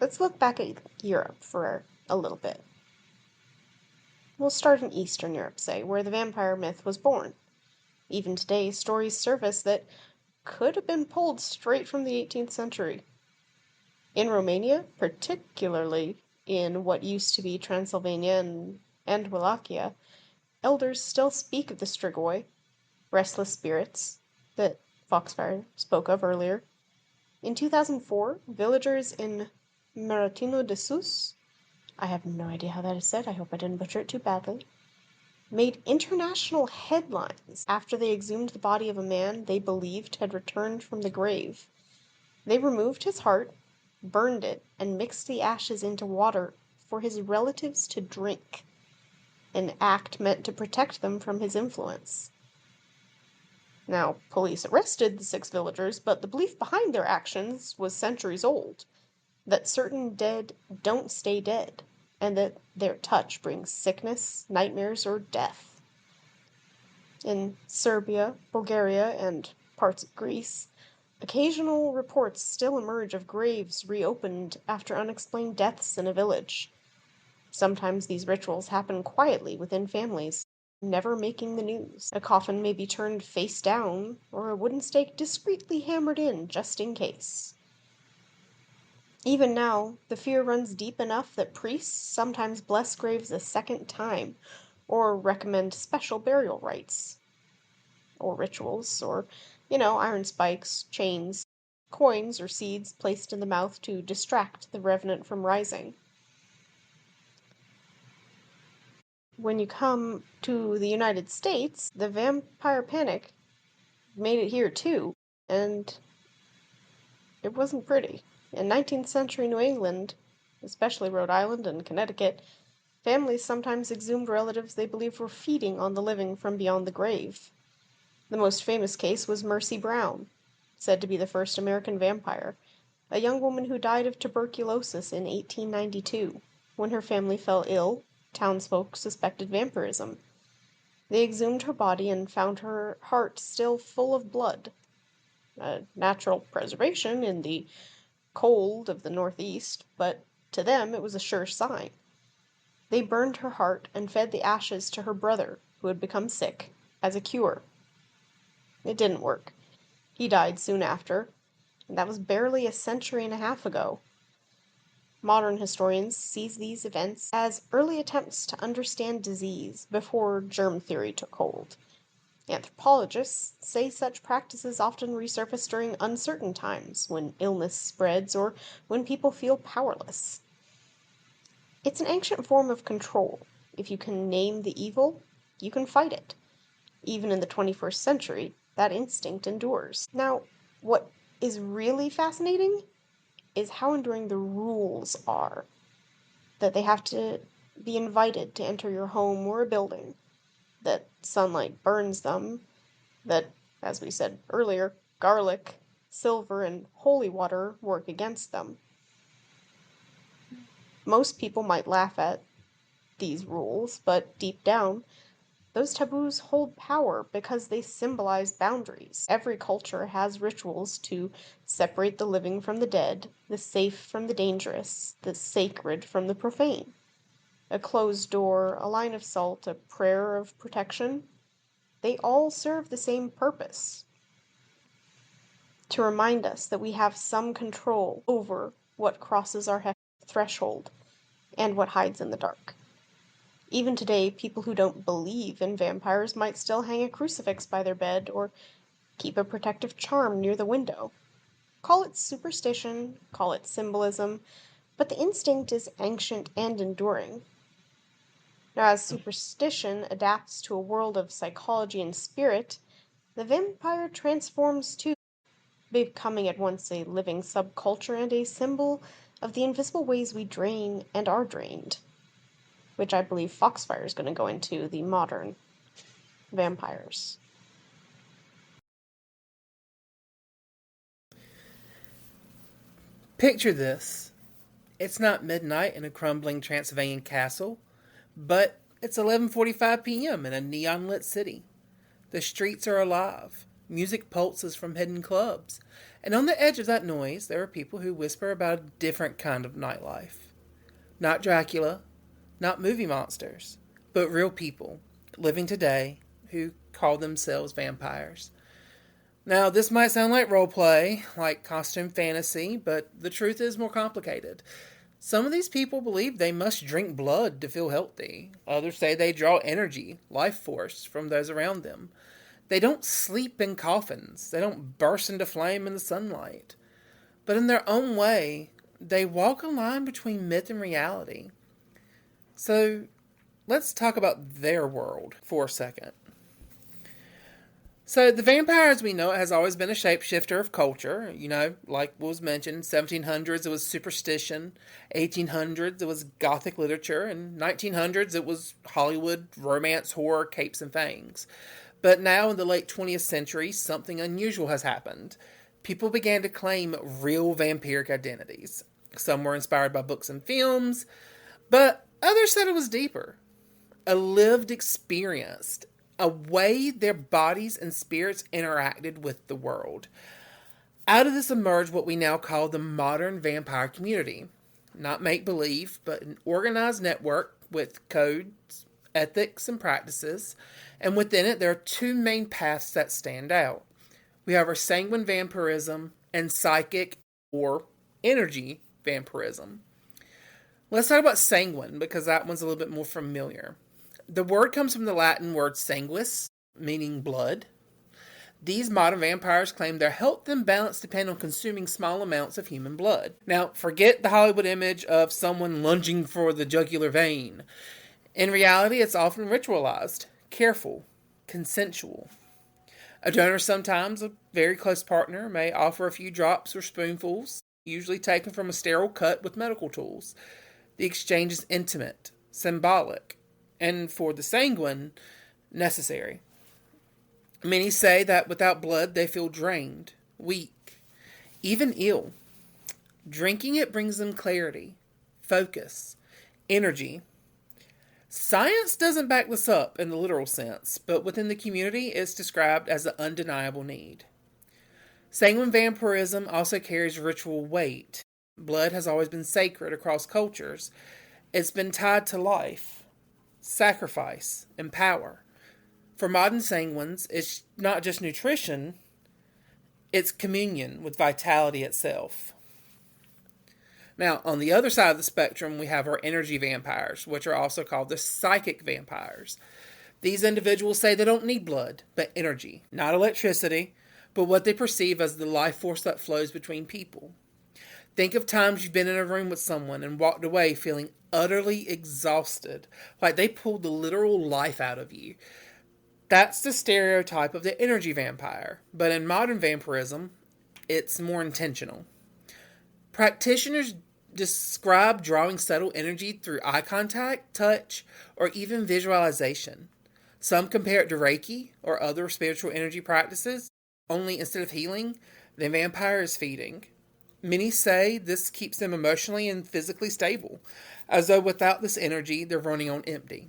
Let's look back at Europe for a little bit. We'll start in Eastern Europe, say, where the vampire myth was born. Even today, stories surface that could have been pulled straight from the 18th century. In Romania, particularly in what used to be Transylvania and Wallachia, elders still speak of the strigoi, restless spirits, that Foxfyre spoke of earlier. In 2004, villagers in Maratino de Sus, I have no idea how that is said, I hope I didn't butcher it too badly, made international headlines after they exhumed the body of a man they believed had returned from the grave. They removed his heart, burned it, and mixed the ashes into water for his relatives to drink, an act meant to protect them from his influence. Now, police arrested the 6 villagers, but the belief behind their actions was centuries old, that certain dead don't stay dead, and that their touch brings sickness, nightmares, or death. In Serbia, Bulgaria, and parts of Greece, occasional reports still emerge of graves reopened after unexplained deaths in a village. Sometimes these rituals happen quietly within families, never making the news. A coffin may be turned face down, or a wooden stake discreetly hammered in just in case. Even now, the fear runs deep enough that priests sometimes bless graves a second time, or recommend special burial rites, or rituals, or, iron spikes, chains, coins, or seeds placed in the mouth to distract the revenant from rising. When you come to the United States, the vampire panic made it here too, and it wasn't pretty. In 19th century New England, especially Rhode Island and Connecticut, families sometimes exhumed relatives they believed were feeding on the living from beyond the grave. The most famous case was Mercy Brown, said to be the first American vampire, a young woman who died of tuberculosis in 1892. When her family fell ill, townsfolk suspected vampirism. They exhumed her body and found her heart still full of blood. A natural preservation in the cold of the Northeast, but to them it was a sure sign. They burned her heart and fed the ashes to her brother, who had become sick, as a cure. It didn't work. He died soon after, and that was barely a century and a half ago. Modern historians see these events as early attempts to understand disease before germ theory took hold. Anthropologists say such practices often resurface during uncertain times, when illness spreads or when people feel powerless. It's an ancient form of control. If you can name the evil, you can fight it. Even in the 21st century, that instinct endures. Now, what is really fascinating is how enduring the rules are. That they have to be invited to enter your home or a building, that sunlight burns them, that, as we said earlier, garlic, silver, and holy water work against them. Most people might laugh at these rules, but deep down, those taboos hold power because they symbolize boundaries. Every culture has rituals to separate the living from the dead, the safe from the dangerous, the sacred from the profane. A closed door, a line of salt, a prayer of protection, they all serve the same purpose. To remind us that we have some control over what crosses our threshold and what hides in the dark. Even today, people who don't believe in vampires might still hang a crucifix by their bed or keep a protective charm near the window. Call it superstition, call it symbolism, but the instinct is ancient and enduring. Now, as superstition adapts to a world of psychology and spirit, the vampire transforms too, becoming at once a living subculture and a symbol of the invisible ways we drain and are drained, which I believe Foxfyre is going to go into, the modern vampires. Picture this. It's not midnight in a crumbling Transylvanian castle, but it's 11:45 p.m. in a neon-lit city. The streets are alive. Music pulses from hidden clubs. And on the edge of that noise, there are people who whisper about a different kind of nightlife. Not Dracula, not movie monsters, but real people living today who call themselves vampires. Now, this might sound like roleplay, like costume fantasy, but the truth is more complicated. Some of these people believe they must drink blood to feel healthy. Others say they draw energy, life force, from those around them. They don't sleep in coffins. They don't burst into flame in the sunlight. But in their own way, they walk a line between myth and reality. So, let's talk about their world for a second. So, the vampire, as we know it, has always been a shapeshifter of culture. You know, like was mentioned, 1700s it was superstition, 1800s it was gothic literature, and 1900s it was Hollywood, romance, horror, capes and fangs. But now in the late 20th century, something unusual has happened. People began to claim real vampiric identities. Some were inspired by books and films, but others said it was deeper. A lived experience, a way their bodies and spirits interacted with the world. Out of this emerged what we now call the modern vampire community. Not make-believe, but an organized network with codes, ethics, and practices. And within it, there are two main paths that stand out. We have our sanguine vampirism and psychic or energy vampirism. Let's talk about sanguine, because that one's a little bit more familiar. The word comes from the Latin word sanguis, meaning blood. These modern vampires claim their health and balance depend on consuming small amounts of human blood. Now, forget the Hollywood image of someone lunging for the jugular vein. In reality, it's often ritualized, careful, consensual. A donor, sometimes a very close partner, may offer a few drops or spoonfuls, usually taken from a sterile cut with medical tools. The exchange is intimate, symbolic, and for the sanguine, necessary. Many say that without blood they feel drained, weak, even ill. Drinking it brings them clarity, focus, energy. Science doesn't back this up in the literal sense, but within the community it's described as an undeniable need. Sanguine vampirism also carries ritual weight. Blood has always been sacred across cultures. It's been tied to life, sacrifice, and power. For modern sanguines, it's not just nutrition, it's communion with vitality itself. Now, on the other side of the spectrum, we have our energy vampires, which are also called the psychic vampires. These individuals say they don't need blood, but energy, not electricity, but what they perceive as the life force that flows between people. Think of times you've been in a room with someone and walked away feeling utterly exhausted, like they pulled the literal life out of you. That's the stereotype of the energy vampire, but in modern vampirism, it's more intentional. Practitioners describe drawing subtle energy through eye contact, touch, or even visualization. Some compare it to Reiki or other spiritual energy practices, only instead of healing, the vampire is feeding. Many say this keeps them emotionally and physically stable, as though without this energy, they're running on empty.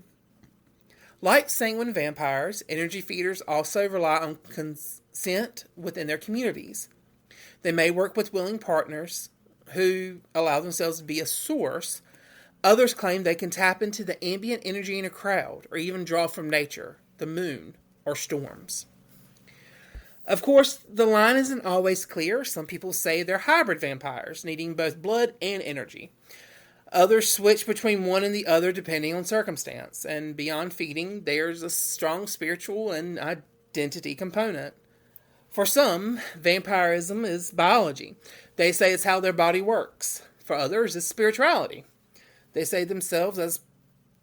Like sanguine vampires, energy feeders also rely on consent within their communities. They may work with willing partners who allow themselves to be a source. Others claim they can tap into the ambient energy in a crowd, or even draw from nature, the moon, or storms. Of course, the line isn't always clear. Some people say they're hybrid vampires, needing both blood and energy. Others switch between one and the other depending on circumstance, and beyond feeding, there's a strong spiritual and identity component. For some, vampirism is biology. They say it's how their body works. For others, it's spirituality. They say themselves as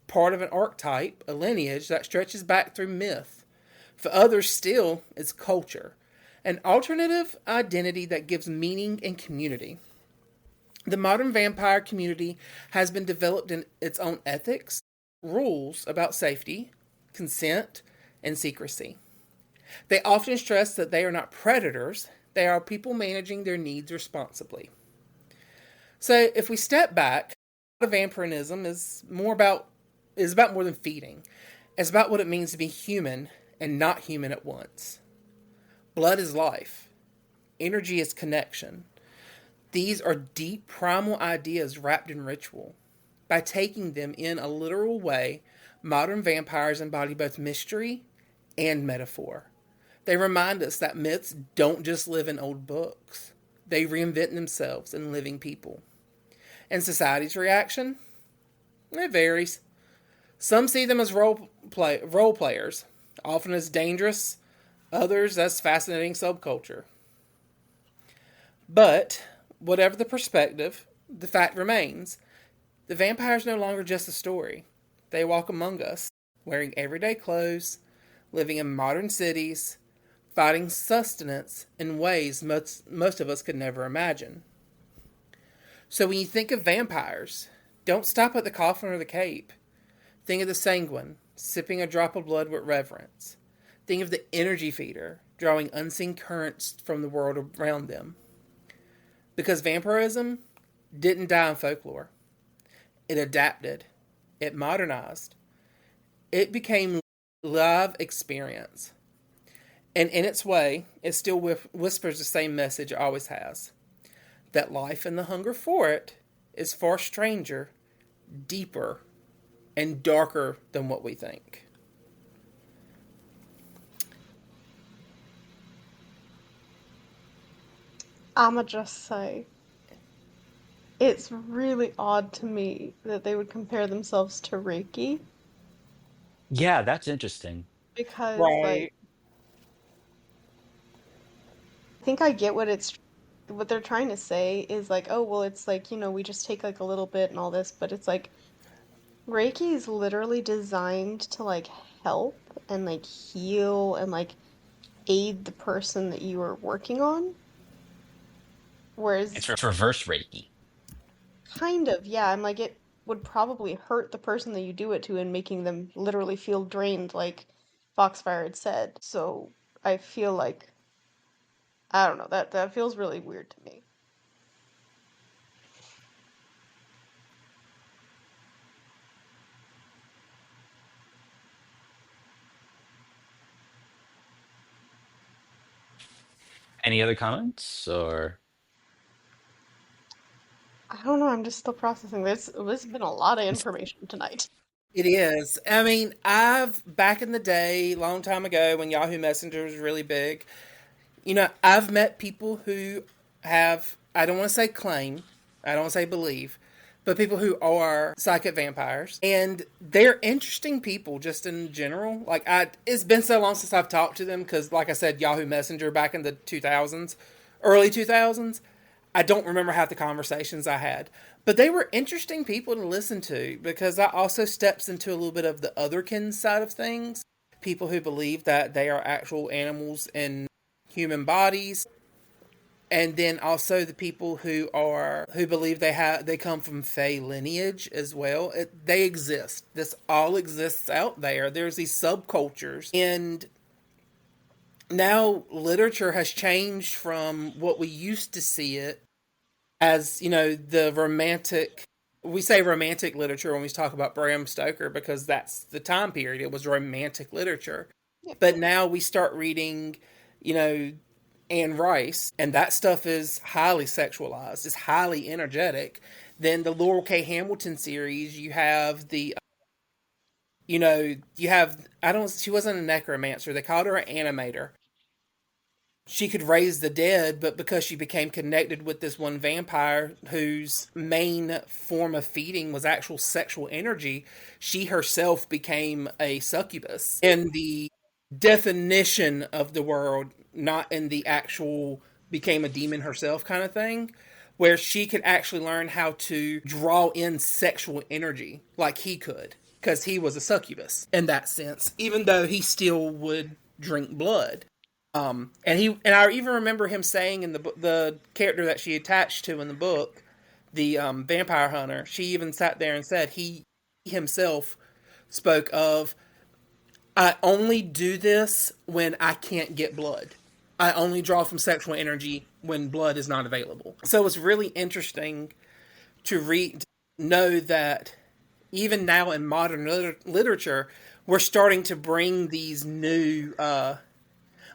part of an archetype, a lineage that stretches back through myth. For others still, it's culture, an alternative identity that gives meaning and community. The modern vampire community has been developed in its own ethics, rules about safety, consent, and secrecy. They often stress that they are not predators, they are people managing their needs responsibly. So if we step back, vampirism is about more than feeding. It's about what it means to be human and not human at once. Blood is life. Energy is connection. These are deep primal ideas wrapped in ritual. By taking them in a literal way, modern vampires embody both mystery and metaphor. They remind us that myths don't just live in old books. They reinvent themselves in living people. And society's reaction? It varies. Some see them as role players, often as dangerous, others as fascinating subculture. But, whatever the perspective, the fact remains the vampire is no longer just a story. They walk among us, wearing everyday clothes, living in modern cities, fighting sustenance in ways most of us could never imagine. So when you think of vampires, don't stop at the coffin or the cape. Think of the sanguine, sipping a drop of blood with reverence. Think of the energy feeder, drawing unseen currents from the world around them. Because vampirism didn't die in folklore. It adapted. It modernized. It became live experience. And in its way, it still whispers the same message it always has. That life and the hunger for it is far stranger, deeper, and darker than what we think. I'ma just say, it's really odd to me that they would compare themselves to Reiki Yeah, that's interesting. because, like, Right. I think I get what they're trying to say is like, oh, well, it's like, we just take like a little bit and all this, but it's like Reiki is literally designed to like help and like heal and like aid the person that you are working on. It's Whereas, reverse Reiki. kind of, yeah, I'm like, it would probably hurt the person that you do it to and making them literally feel drained, like Foxfyre had said. So I feel like, I don't know, that feels really weird to me. Any other comments or I don't know, I'm just still processing this. This has been a lot of information tonight. It is. I mean, back in the day, long time ago, when Yahoo Messenger was really big, I've met people who have, I don't want to say claim, I don't want to say believe, but people who are psychic vampires. And they're interesting people just in general. It's been so long since I've talked to them because, like I said, Yahoo Messenger back in the 2000s, early 2000s, I don't remember half the conversations I had. But they were interesting people to listen to because that also steps into a little bit of the otherkin side of things. People who believe that they are actual animals in human bodies, and then also the people who believe they come from Fey lineage as well. They exist. This all exists out there. There's these subcultures, and now literature has changed from what we used to see it as, the romantic. We say romantic literature when we talk about Bram Stoker because that's the time period. It was romantic literature. Yeah. But now we start reading, you know, Anne Rice, and that stuff is highly sexualized. It's highly energetic. Then the Laurel K. Hamilton series, you have, I don't, she wasn't a necromancer. They called her an animator. She could raise the dead, but because she became connected with this one vampire whose main form of feeding was actual sexual energy, she herself became a succubus. In the definition of the word, not in the actual became a demon herself kind of thing, where she could actually learn how to draw in sexual energy like he could, because he was a succubus in that sense, even though he still would drink blood. And I even remember him saying in the character that she attached to in the book, the vampire hunter. She even sat there and said he himself spoke of, I only do this when I can't get blood. I only draw from sexual energy when blood is not available. So it's really interesting to read, know that even now in modern literature, we're starting to bring these new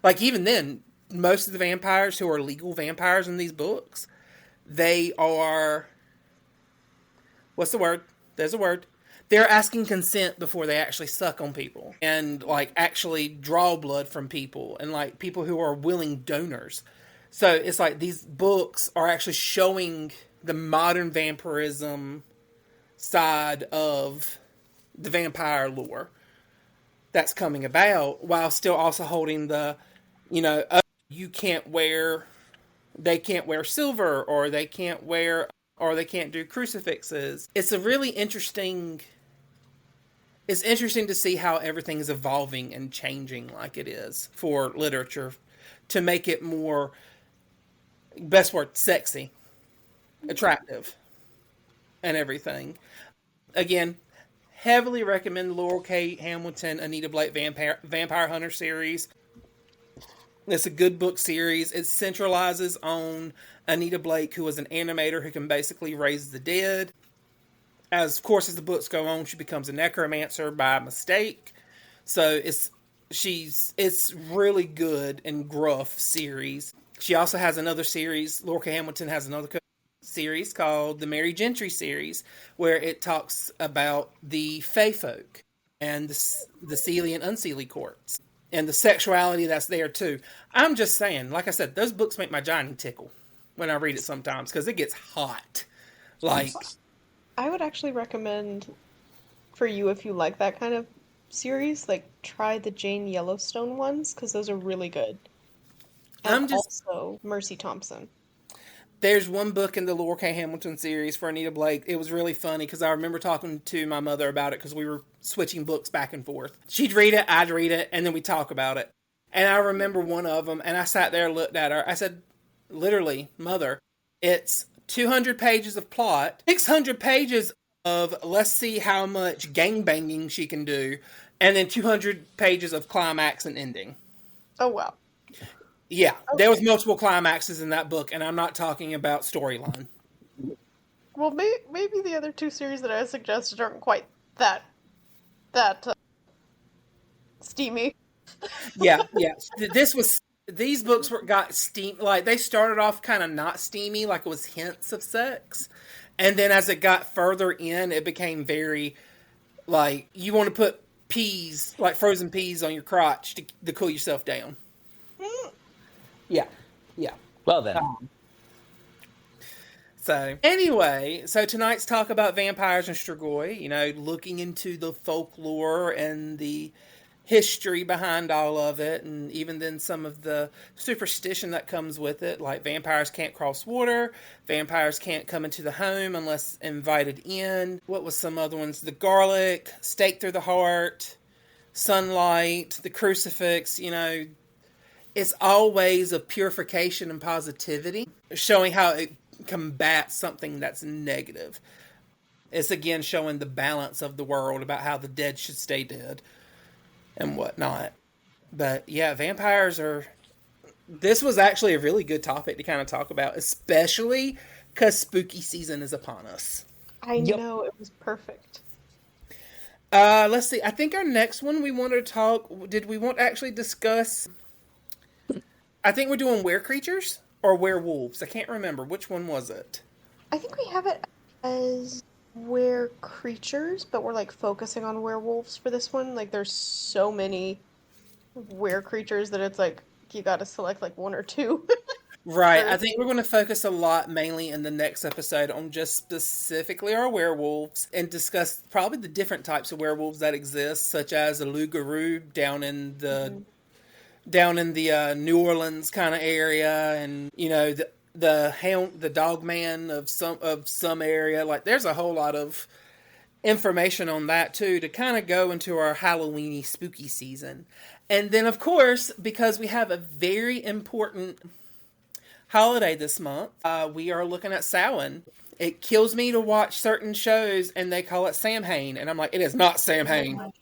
like even then, most of the vampires who are legal vampires in these books, they are, what's the word? There's a word. they're asking consent before they actually suck on people and like actually draw blood from people and like people who are willing donors. So it's like these books are actually showing the modern vampirism side of the vampire lore that's coming about, while still also holding the, you can't wear, they can't wear silver, or they can't wear, or they can't do crucifixes. It's a really interesting. It's interesting to see how everything is evolving and changing like it is for literature to make it more, best word, sexy, attractive, and everything. Again, heavily recommend Laurel K. Hamilton, Anita Blake Vampire Hunter series. It's a good book series. It centralizes on Anita Blake, who was an animator who can basically raise the dead. As of course as the books go on, she becomes a necromancer by mistake. So it's really good and gruff series. She also has another series. Laurel K. Hamilton has another series called the Mary Gentry series, where it talks about the Fae folk and the Seelie and Unseelie courts and the sexuality that's there too. I'm just saying, like I said, those books make my johnny tickle when I read it sometimes because it gets hot. Like, I would actually recommend for you, if you like that kind of series, like try the Jane Yellowstone ones because those are really good. And also Mercy Thompson. There's one book in the Laurel K. Hamilton series for Anita Blake. It was really funny because I remember talking to my mother about it because we were switching books back and forth. She'd read it, I'd read it, and then we'd talk about it. And I remember one of them, and I sat there and looked at her. I said, literally, Mother, it's 200 pages of plot, 600 pages of let's see how much gangbanging she can do, and then 200 pages of climax and ending. Oh, wow. Yeah, okay. There was multiple climaxes in that book, and I'm not talking about storyline. Well, maybe the other two series that I suggested aren't quite that steamy. Yeah. These books got steam, like they started off kind of not steamy, like it was hints of sex, and then as it got further in, it became very like you want to put peas, like frozen peas, on your crotch to cool yourself down. Yeah. Well then. So anyway, tonight's talk about vampires and Strigoi, looking into the folklore and the history behind all of it, and even then some of the superstition that comes with it, like vampires can't cross water, vampires can't come into the home unless invited in. What was some other ones? The garlic, stake through the heart, sunlight, the crucifix, It's all ways of purification and positivity, showing how it combats something that's negative. It's again showing the balance of the world about how the dead should stay dead and whatnot. But yeah, vampires are... This was actually a really good topic to kind of talk about, especially because spooky season is upon us. I know, it was perfect. Let's see. I think our next one we wanted to talk... Did we want to actually discuss... I think we're doing were-creatures or werewolves. I can't remember. Which one was it? I think we have it as were-creatures, but we're like focusing on werewolves for this one. Like there's so many were-creatures that it's like you gotta select like one or two. Right. I think we're going to focus a lot mainly in the next episode on just specifically our werewolves and discuss probably the different types of werewolves that exist, such as a loup-garou down in the... down in the New Orleans kind of area, and the dog man of some area. Like there's a whole lot of information on that too to kind of go into our Halloweeny spooky season. And then of course, because we have a very important holiday this month, we are looking at Samhain. It kills me to watch certain shows and they call it Samhain, and I'm like, it is not Samhain.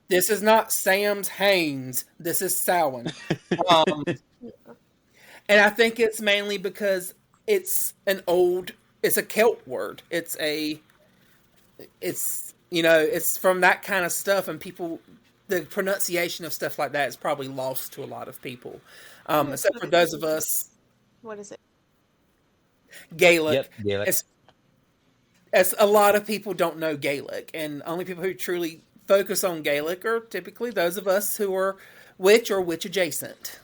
This is not Sam's Haines. This is Samhain. And I think it's mainly because it's a Celt word. It's from that kind of stuff, and people, the pronunciation of stuff like that is probably lost to a lot of people. Except for those of us. What is it? Gaelic. Yep, Gaelic. as a lot of people don't know Gaelic, and only people who truly focus on Gaelic are typically those of us who are witch or witch adjacent.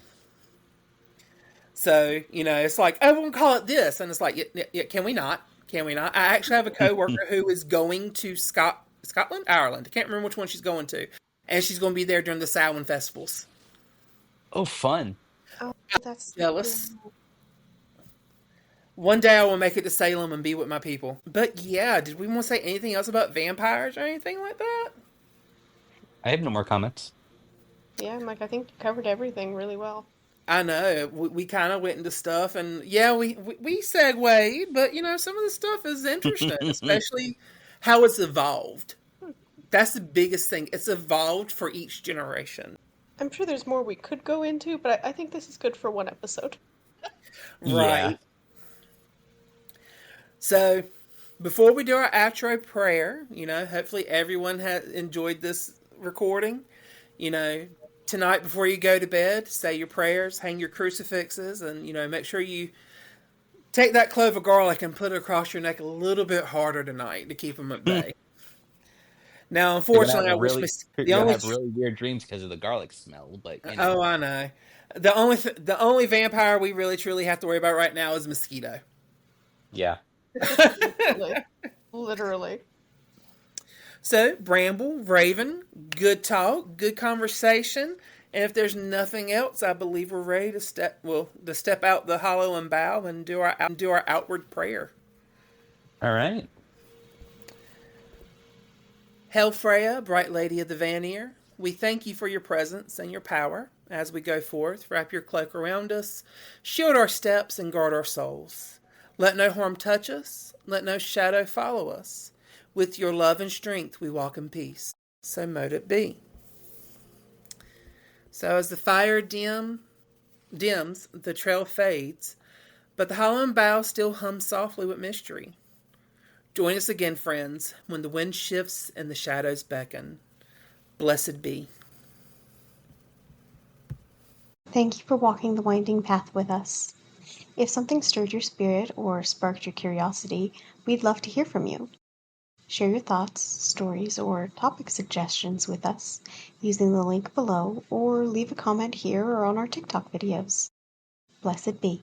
So, it's like, oh, we'll call it this. And it's like, yeah, can we not? Can we not? I actually have a coworker who is going to Scotland? Ireland. I can't remember which one she's going to. And she's going to be there during the Samhain festivals. Oh, fun. Oh, that's Jealous. One day I will make it to Salem and be with my people. But yeah, did we want to say anything else about vampires or anything like that? I have no more comments. Yeah, Mike, I think you covered everything really well. I know we kind of went into stuff, and yeah, we segued, but some of the stuff is interesting, especially how it's evolved. That's the biggest thing. It's evolved for each generation. I'm sure there's more we could go into, but I think this is good for one episode. Yeah. Right. So, before we do our outro prayer, hopefully everyone has enjoyed this recording. Tonight before you go to bed, say your prayers, hang your crucifixes, and, make sure you take that clove of garlic and put it across your neck a little bit harder tonight to keep them at bay. Now, unfortunately, I wish you're gonna have really weird dreams because of the garlic smell. But oh, I know. The only vampire we really truly have to worry about right now is Mosquito. Yeah. Literally. So, Bramble, Raven, good talk, good conversation. And if there's nothing else, I believe we're ready to step out the hollow and bow and do our outward prayer. All right. Hail Freya, bright lady of the Vanir, we thank you for your presence and your power. As we go forth, wrap your cloak around us, shield our steps, and guard our souls. Let no harm touch us, let no shadow follow us. With your love and strength we walk in peace, so mote it be. So as the fire dims, the trail fades, but the hollow and bough still hums softly with mystery. Join us again, friends, when the wind shifts and the shadows beckon. Blessed be. Thank you for walking the winding path with us. If something stirred your spirit or sparked your curiosity, we'd love to hear from you. Share your thoughts, stories, or topic suggestions with us using the link below, or leave a comment here or on our TikTok videos. Blessed be.